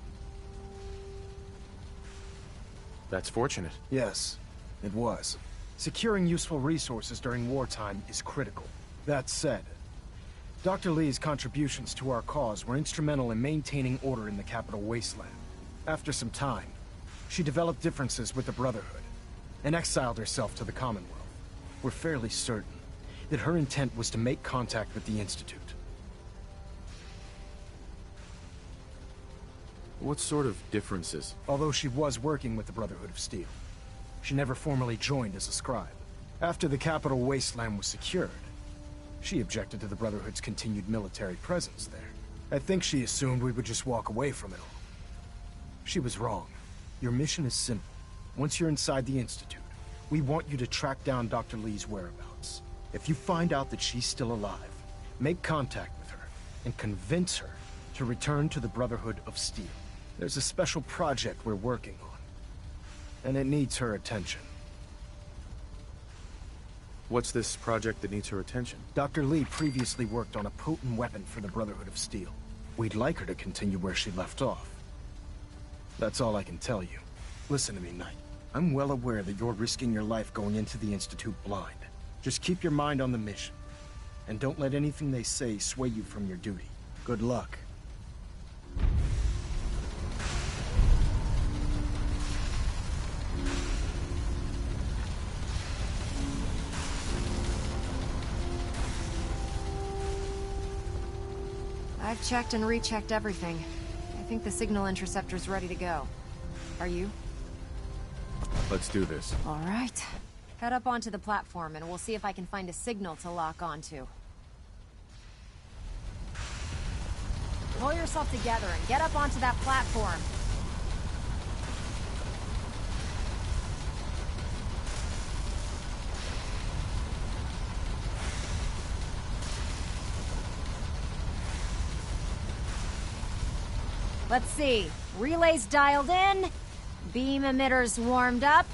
That's fortunate. Yes, it was. Securing useful resources during wartime is critical. That said, Dr. Li's contributions to our cause were instrumental in maintaining order in the capital wasteland. After some time, she developed differences with the Brotherhood and exiled herself to the Commonwealth. We're fairly certain that her intent was to make contact with the Institute. What sort of differences? Although she was working with the Brotherhood of Steel, she never formally joined as a scribe. After the capital wasteland was secured, she objected to the Brotherhood's continued military presence there. I think she assumed we would just walk away from it all. She was wrong. Your mission is simple. Once you're inside the Institute, we want you to track down Dr. Li's whereabouts. If you find out that she's still alive, make contact with her and convince her to return to the Brotherhood of Steel. There's a special project we're working on, and it needs her attention. What's this project that needs her attention? Dr. Li previously worked on a potent weapon for the Brotherhood of Steel. We'd like her to continue where she left off. That's all I can tell you. Listen to me, Knight. I'm well aware that you're risking your life going into the Institute blind. Just keep your mind on the mission, and don't let anything they say sway you from your duty. Good luck. I've checked and rechecked everything. I think the signal interceptor's ready to go. Are you? Let's do this. All right. Head up onto the platform and we'll see if I can find a signal to lock onto. Pull yourself together and get up onto that platform. Let's see. Relays dialed in. Beam emitters warmed up.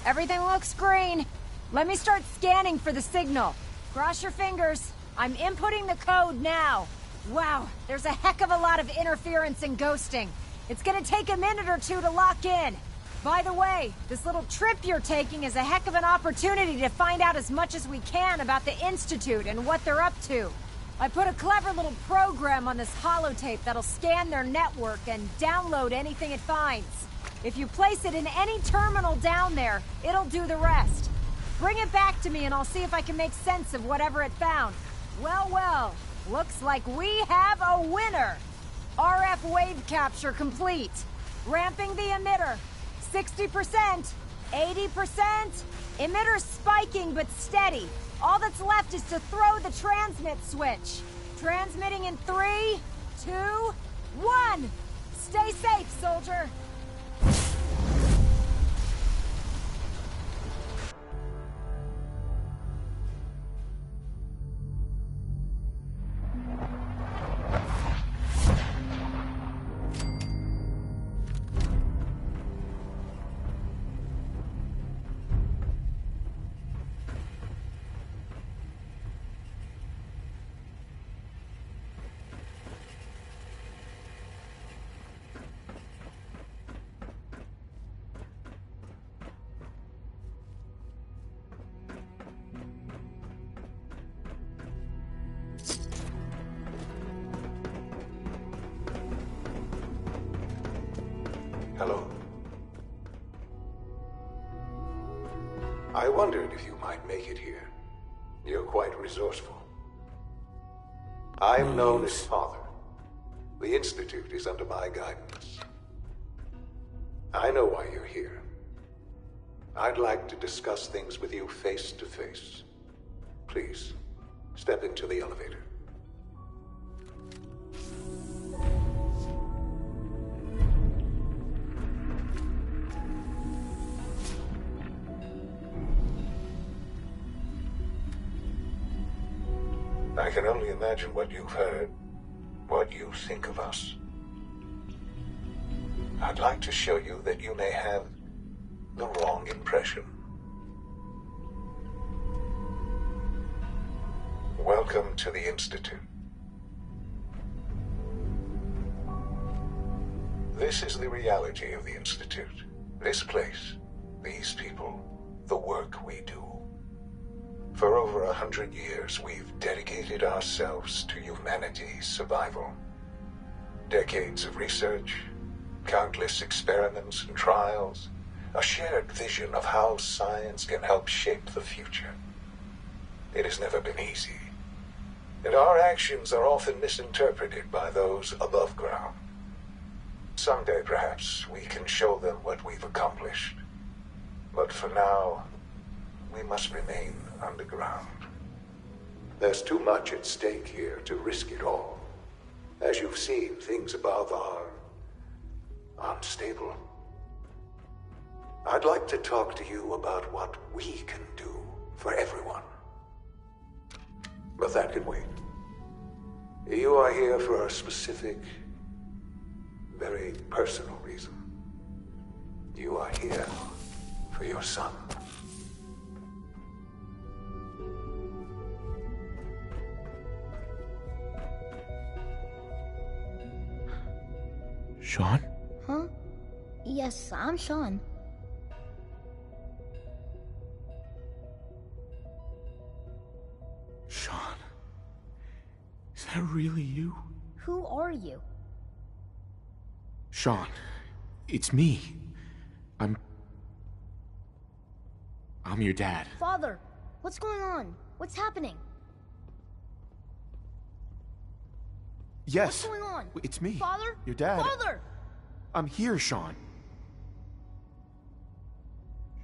Everything looks green. Let me start scanning for the signal. Cross your fingers. I'm inputting the code now. Wow, there's a heck of a lot of interference and ghosting. It's gonna take a minute or two to lock in. By the way, this little trip you're taking is a heck of an opportunity to find out as much as we can about the Institute and what they're up to. I put a clever little program on this holotape that'll scan their network and download anything it finds. If you place it in any terminal down there, it'll do the rest. Bring it back to me and I'll see if I can make sense of whatever it found. Well, well, looks like we have a winner! RF wave capture complete. Ramping the emitter. 60%, 80%. Emitter spiking but steady. All that's left is to throw the transmit switch. Transmitting in 3, 2, 1. Stay safe, soldier. Hello. I wondered if you might make it here. You're quite resourceful. I'm known as Father. The Institute is under my guidance. I know why you're here. I'd like to discuss things with you face to face. Please, step into the elevator. I can only imagine what you've heard, what you think of us. I'd like to show you that you may have the wrong impression. Welcome to the Institute. This is the reality of the Institute. This place, these people, the work we do. For over 100 years, we've dedicated ourselves to humanity's survival. Decades of research, countless experiments and trials, a shared vision of how science can help shape the future. It has never been easy, and our actions are often misinterpreted by those above ground. Someday, perhaps, we can show them what we've accomplished. But for now, we must remain underground. There's too much at stake here to risk it all. As you've seen, things above are unstable. I'd like to talk to you about what we can do for everyone. But that can wait. You are here for a specific, very personal reason. You are here for your son. Sean? Huh? Yes, I'm Sean. Sean? Is that really you? Who are you? Sean, it's me. I'm your dad. Father, what's going on? What's happening? Yes. What's going on? It's me. Father? Your dad. Father! I'm here, Sean.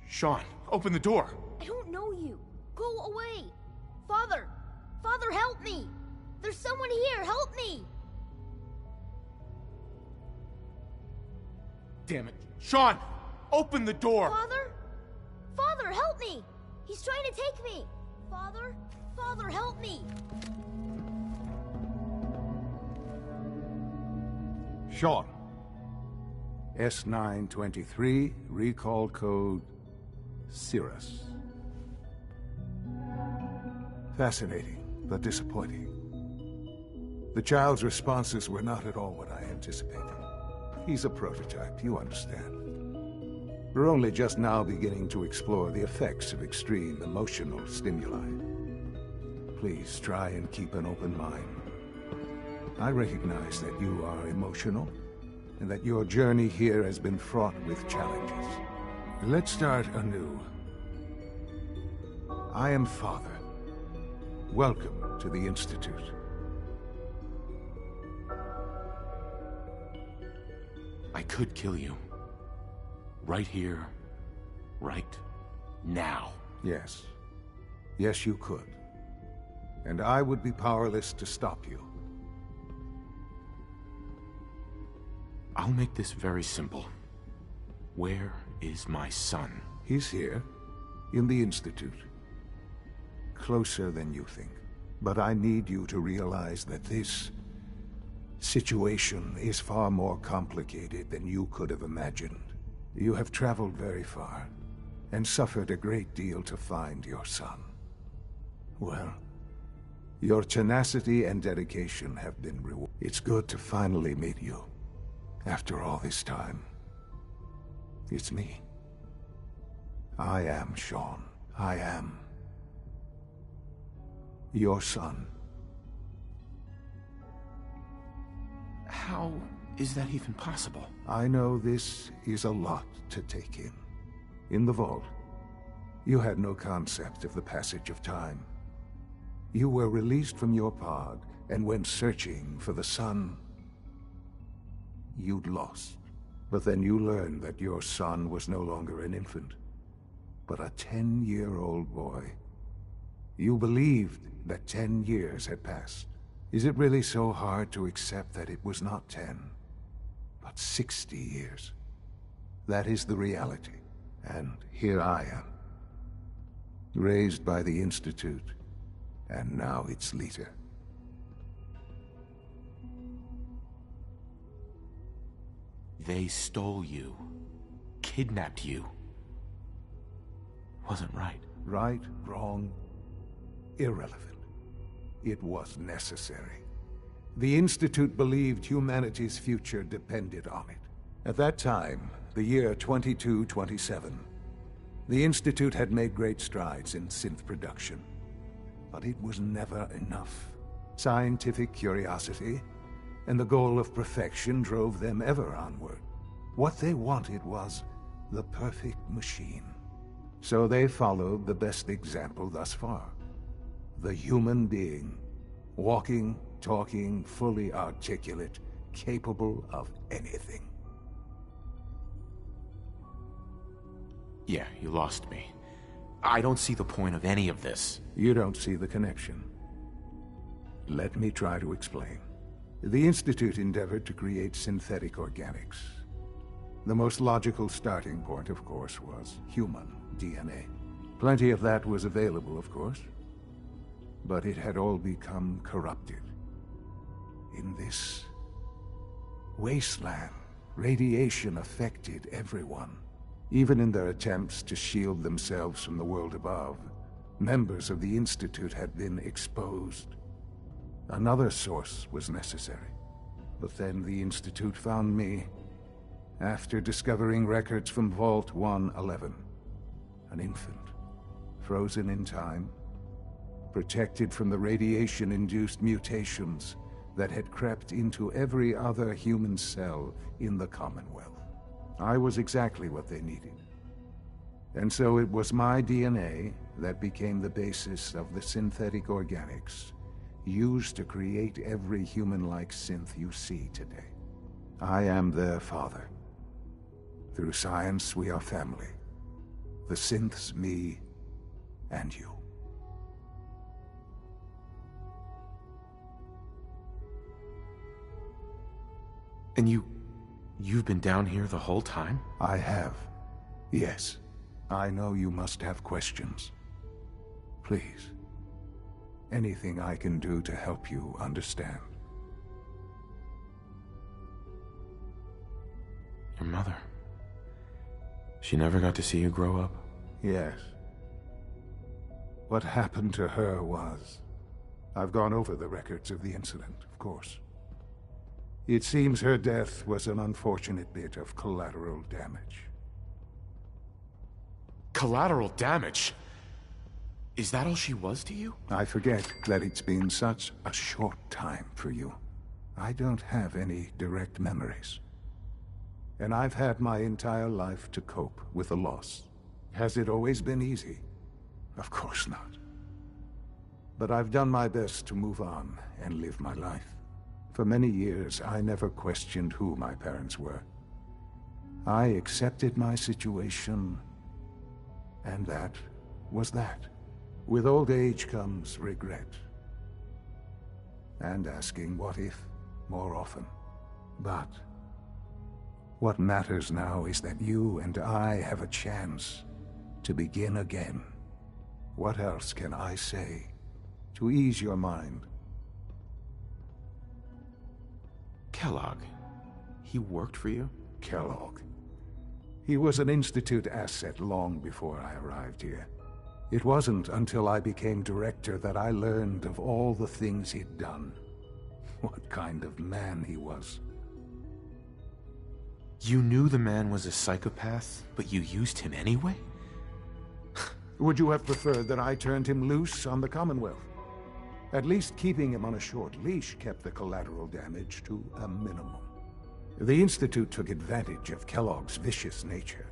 Sean, open the door. I don't know you. Go away. Father! Father, help me! There's someone here. Help me! Damn it. Sean, open the door. Father? Father, help me! He's trying to take me. Father? Father, help me! Sean. S923, recall code Cirrus. Fascinating, but disappointing. The child's responses were not at all what I anticipated. He's a prototype, you understand. We're only just now beginning to explore the effects of extreme emotional stimuli. Please try and keep an open mind. I recognize that you are emotional, and that your journey here has been fraught with challenges. Let's start anew. I am Father. Welcome to the Institute. I could kill you. Right here, right now. Yes. Yes, you could. And I would be powerless to stop you. I'll make this very simple. Where is my son? He's here, in the Institute. Closer than you think. But I need you to realize that this situation is far more complicated than you could have imagined. You have traveled very far, and suffered a great deal to find your son. Well, your tenacity and dedication have been rewarded. It's good to finally meet you, after all this time. It's me. I am Shaun. I am your son. How is that even possible? I know this is a lot to take in. In the vault, you had no concept of the passage of time. You were released from your pod and went searching for the son you'd lost. But then you learned that your son was no longer an infant, but a 10-year-old boy. You believed that 10 years had passed. Is it really so hard to accept that it was not 10, but 60 years? That is the reality. And here I am, raised by the Institute, and now its leader. They stole you, kidnapped you. Wasn't right. Right, wrong, irrelevant. It was necessary. The Institute believed humanity's future depended on it. At that time, the year 2227, the Institute had made great strides in synth production. But it was never enough. Scientific curiosity and the goal of perfection drove them ever onward. What they wanted was the perfect machine. So they followed the best example thus far. The human being, walking, talking, fully articulate, capable of anything. Yeah, you lost me. I don't see the point of any of this. You don't see the connection. Let me try to explain. The Institute endeavored to create synthetic organics. The most logical starting point, of course, was human DNA. Plenty of that was available, of course. But it had all become corrupted. In this wasteland, radiation affected everyone. Even in their attempts to shield themselves from the world above, members of the Institute had been exposed. Another source was necessary. But then the Institute found me after discovering records from Vault 111. An infant, frozen in time, protected from the radiation-induced mutations that had crept into every other human cell in the Commonwealth. I was exactly what they needed. And so it was my DNA that became the basis of the synthetic organics used to create every human-like synth you see today. I am their father. Through science, we are family. The synths, me, and you. And you've been down here the whole time? I have. Yes. I know you must have questions. Please. Anything I can do to help you understand. Your mother. She never got to see you grow up? Yes. What happened to her was... I've gone over the records of the incident, of course. It seems her death was an unfortunate bit of collateral damage. Collateral damage? Is that all she was to you? I forget that it's been such a short time for you. I don't have any direct memories. And I've had my entire life to cope with the loss. Has it always been easy? Of course not. But I've done my best to move on and live my life. For many years, I never questioned who my parents were. I accepted my situation, and that was that. With old age comes regret. And asking what if more often. But what matters now is that you and I have a chance to begin again. What else can I say to ease your mind? Kellogg. He worked for you? Kellogg. He was an Institute asset long before I arrived here. It wasn't until I became director that I learned of all the things he'd done. What kind of man he was. You knew the man was a psychopath, but you used him anyway? Would you have preferred that I turned him loose on the Commonwealth? At least keeping him on a short leash kept the collateral damage to a minimum. The Institute took advantage of Kellogg's vicious nature.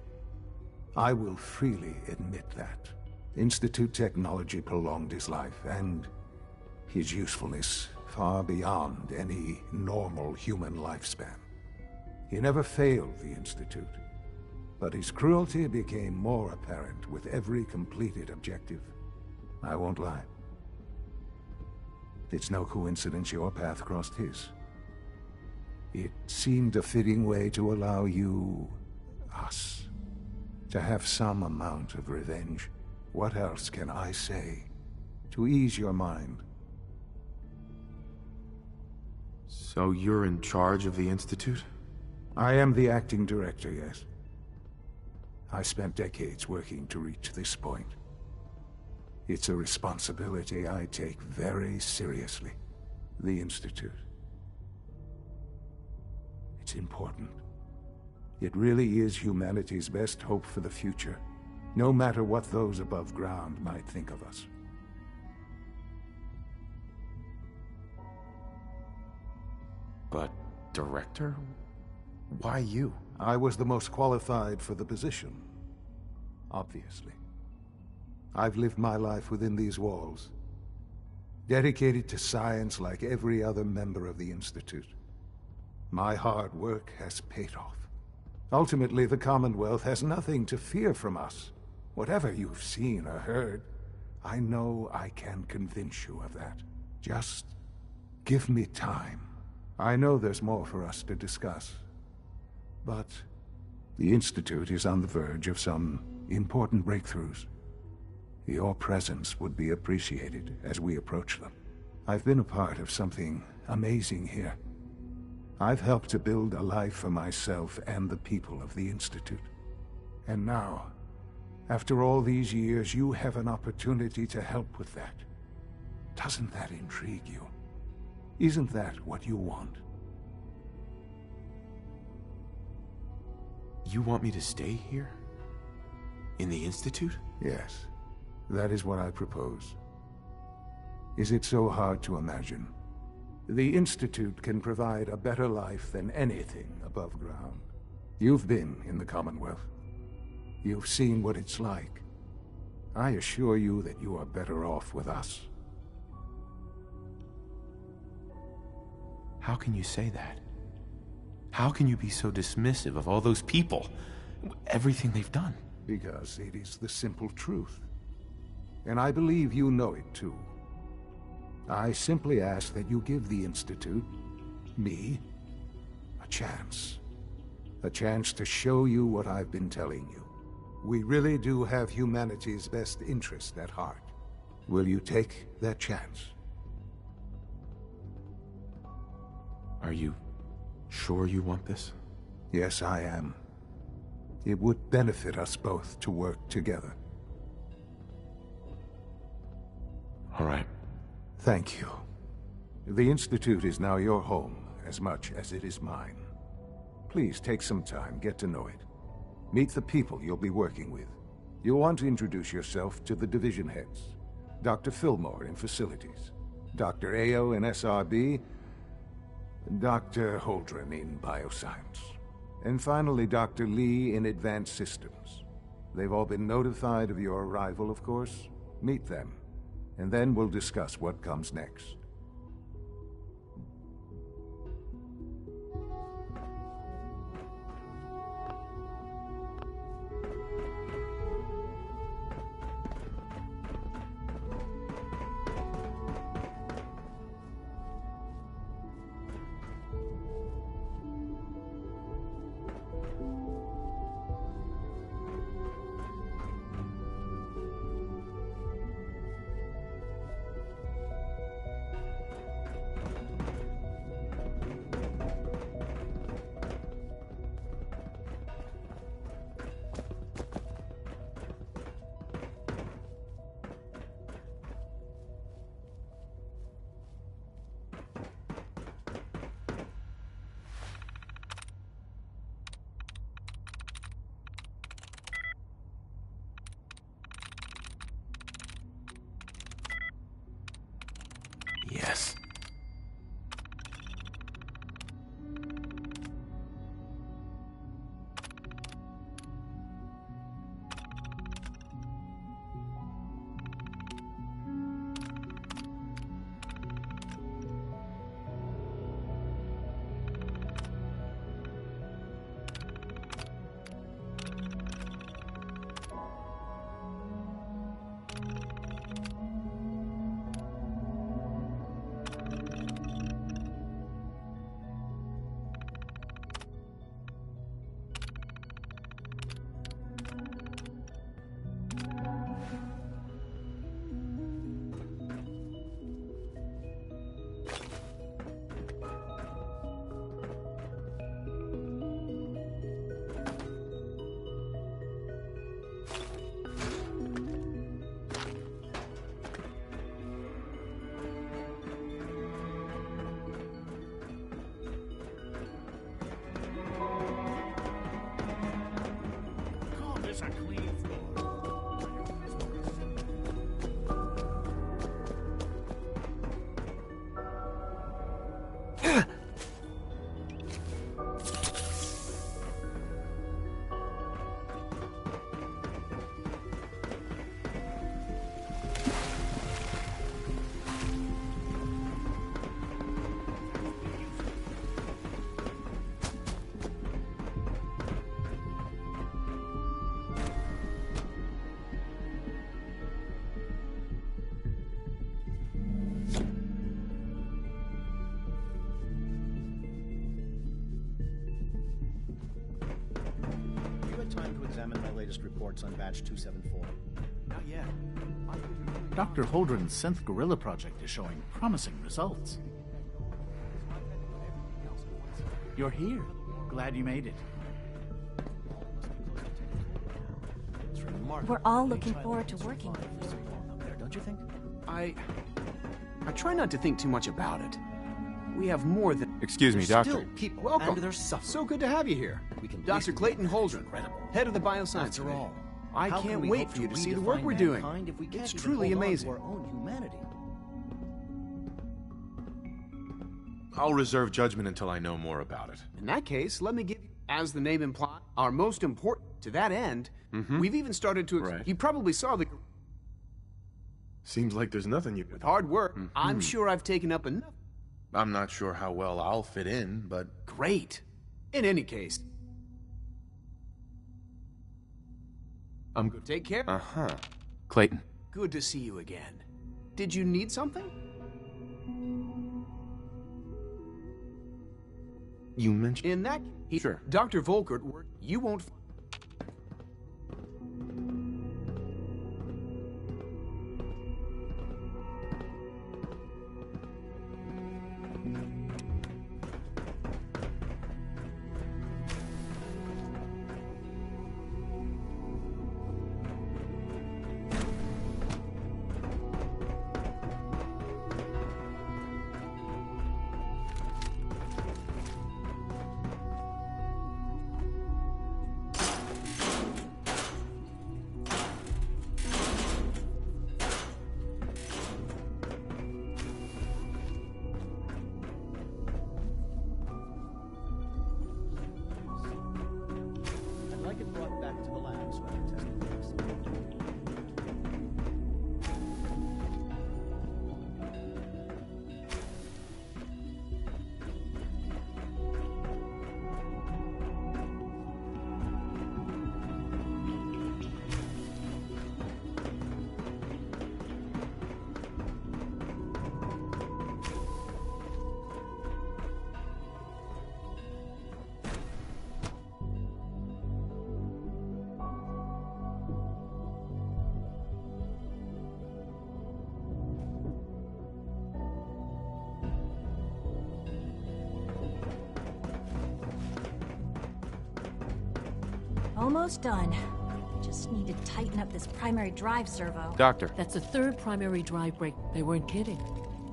I will freely admit that. Institute technology prolonged his life, and his usefulness far beyond any normal human lifespan. He never failed the Institute, but his cruelty became more apparent with every completed objective. I won't lie. It's no coincidence your path crossed his. It seemed a fitting way to allow you, us, to have some amount of revenge. What else can I say to ease your mind? So you're in charge of the Institute? I am the acting director, yes. I spent decades working to reach this point. It's a responsibility I take very seriously. The Institute. It's important. It really is humanity's best hope for the future, no matter what those above ground might think of us. But, Director? Why you? I was the most qualified for the position, obviously. I've lived my life within these walls, dedicated to science like every other member of the Institute. My hard work has paid off. Ultimately, the Commonwealth has nothing to fear from us. Whatever you've seen or heard, I know I can convince you of that. Just give me time. I know there's more for us to discuss. But the Institute is on the verge of some important breakthroughs. Your presence would be appreciated as we approach them. I've been a part of something amazing here. I've helped to build a life for myself and the people of the Institute. And now, after all these years, you have an opportunity to help with that. Doesn't that intrigue you? Isn't that what you want? You want me to stay here? In the Institute? Yes, that is what I propose. Is it so hard to imagine? The Institute can provide a better life than anything above ground. You've been in the Commonwealth. You've seen what it's like. I assure you that you are better off with us. How can you say that? How can you be so dismissive of all those people? Everything they've done? Because it is the simple truth. And I believe you know it too. I simply ask that you give the Institute, me, a chance. A chance to show you what I've been telling you. We really do have humanity's best interest at heart. Will you take that chance? Are you sure you want this? Yes, I am. It would benefit us both to work together. All right. Thank you. The Institute is now your home as much as it is mine. Please take some time, get to know it. Meet the people you'll be working with. You'll want to introduce yourself to the division heads. Dr. Fillmore in Facilities, Dr. Ayo in SRB, Dr. Holdren in Bioscience, and finally Dr. Lee in Advanced Systems. They've all been notified of your arrival, of course. Meet them, and then we'll discuss what comes next. us a clean floor. Time to examine my latest reports on Batch 274. Not yet. Dr. Holdren's synth gorilla project is showing promising results. You're here. Glad you made it. We're all looking forward to working with you. Don't you think? I try not to think too much about it. We have more than... Excuse me, Doctor. Still people. Welcome. And they're suffering. So good to have you here. Dr. Clayton Holdren, head of the Bioscience After Wing. all, I how can't can we wait hope for you to see the redefine work we're doing. mankind if we can't It's even truly hold on to amazing. our own humanity? I'll reserve judgment until I know more about it. In that case, let me give you, as the name implies, our most important. To that end, we've even started to... Right. You probably saw the... Seems like there's nothing you... With hard work, I'm sure I've taken up enough. I'm not sure how well I'll fit in, but... Great. In any case... I'm good. Take care. Uh-huh. Clayton. Good to see you again. Did you need something? You mentioned... In that... Sure. Dr. Volkert, you won't... I'd like it brought back to the lab so I can test the things. Almost done. Just need to tighten up this primary drive servo. Doctor. That's the third primary drive break. They weren't kidding.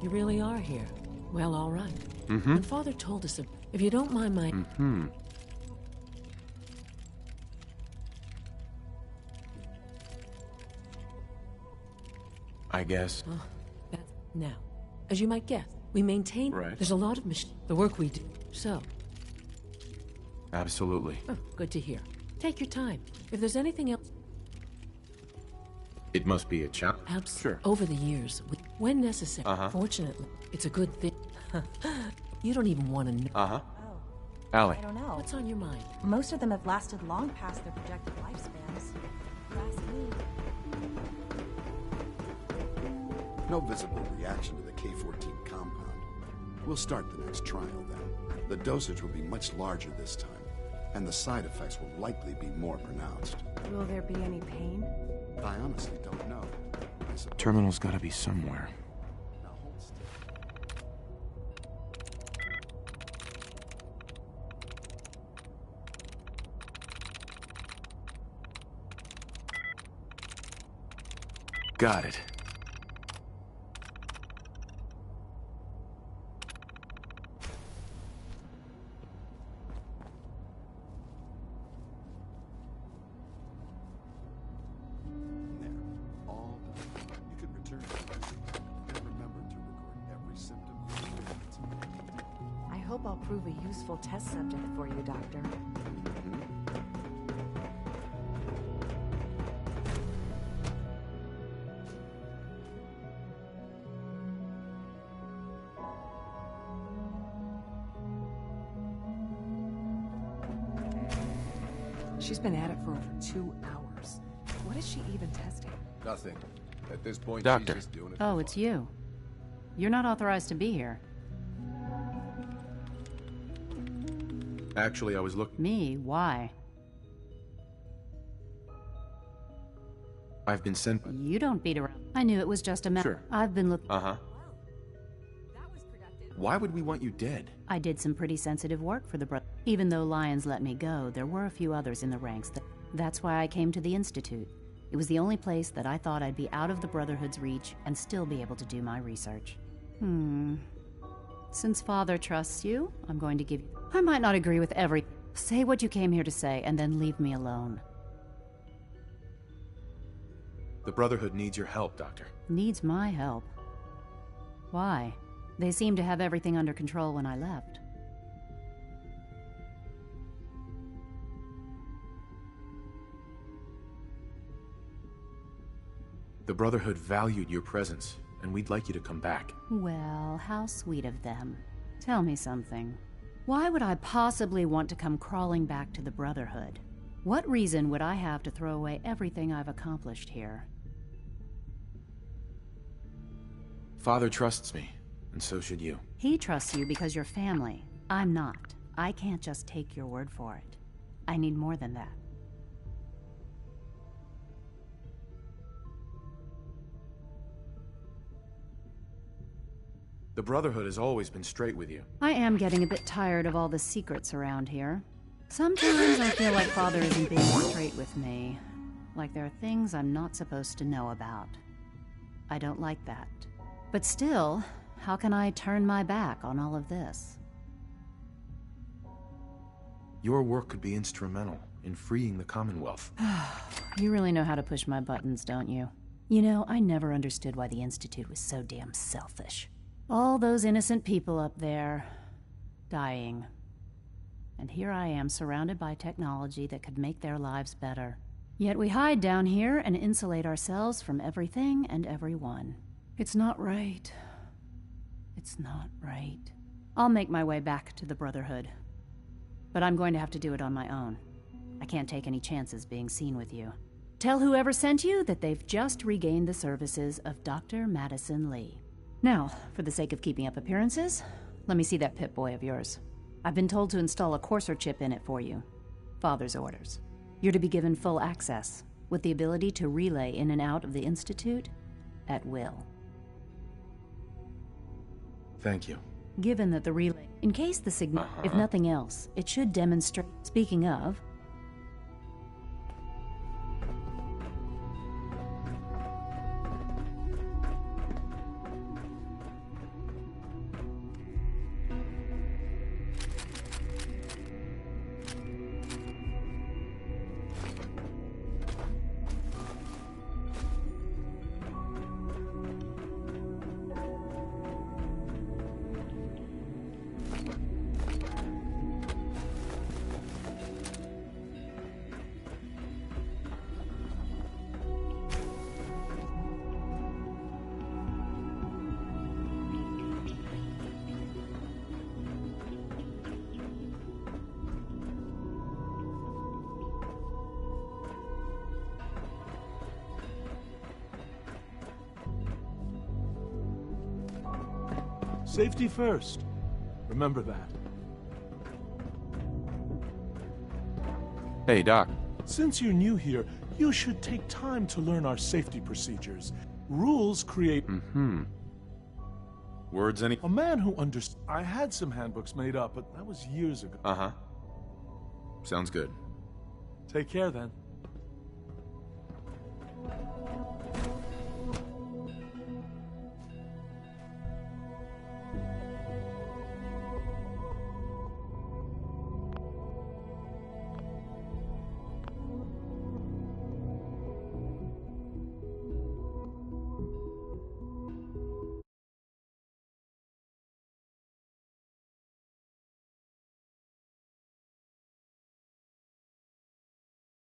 You really are here. Well, all right. When Father told us, if you don't mind my... I guess. Oh, now, as you might guess, we maintain... Right. There's a lot of the work we do. So... Absolutely. Oh, good to hear. Take your time. If there's anything else... It must be a challenge. Sure. Over the years, when necessary. Fortunately, it's a good thing. You don't even want to know. Uh-huh. Allie. I don't know. What's on your mind? Most of them have lasted long past their projected lifespans. Ask me. No visible reaction to the K-14 compound. We'll start the next trial then. The dosage will be much larger this time, and the side effects will likely be more pronounced. Will there be any pain? I honestly don't know. Terminal's gotta be somewhere. Now hold still. Got it. I'll prove a useful test subject for you, Doctor. She's been at it for over 2 hours. What is she even testing? Nothing. At this point, Doctor. she's just doing it. Oh, it's you. You're not authorized to be here. Actually, I was looking. Me? Why? I've been sent. You don't beat around. I knew it was just a matter. Sure. I've been looking. Uh-huh. Why would we want you dead? I did some pretty sensitive work for the brother. Even though Lyons let me go, there were a few others in the ranks. That's why I came to the Institute. It was the only place that I thought I'd be out of the Brotherhood's reach and still be able to do my research. Since Father trusts you, I'm going to give you... I might not agree with everything. Say what you came here to say, and then leave me alone. The Brotherhood needs your help, Doctor. Needs my help. Why? They seemed to have everything under control when I left. The Brotherhood valued your presence, and we'd like you to come back. Well, how sweet of them. Tell me something. Why would I possibly want to come crawling back to the Brotherhood? What reason would I have to throw away everything I've accomplished here? Father trusts me, and so should you. He trusts you because you're family. I'm not. I can't just take your word for it. I need more than that. The Brotherhood has always been straight with you. I am getting a bit tired of all the secrets around here. Sometimes I feel like Father isn't being straight with me. Like there are things I'm not supposed to know about. I don't like that. But still, how can I turn my back on all of this? Your work could be instrumental in freeing the Commonwealth. You really know how to push my buttons, don't you? You know, I never understood why the Institute was so damn selfish. All those innocent people up there, dying. And here I am surrounded by technology that could make their lives better. Yet we hide down here and insulate ourselves from everything and everyone. It's not right. It's not right. I'll make my way back to the Brotherhood. But I'm going to have to do it on my own. I can't take any chances being seen with you. Tell whoever sent you that they've just regained the services of Dr. Madison Lee. Now, for the sake of keeping up appearances, let me see that Pip-Boy of yours. I've been told to install a Courser chip in it for you. Father's orders. You're to be given full access, with the ability to relay in and out of the Institute at will. Thank you. Given that the relay... In case the signal... If nothing else, it should demonstrate... Speaking of... Safety first. Remember that. Hey, Doc. Since you're new here, you should take time to learn our safety procedures. Rules create... Words any... A man who understands... I had some handbooks made up, but that was years ago. Sounds good. Take care, then.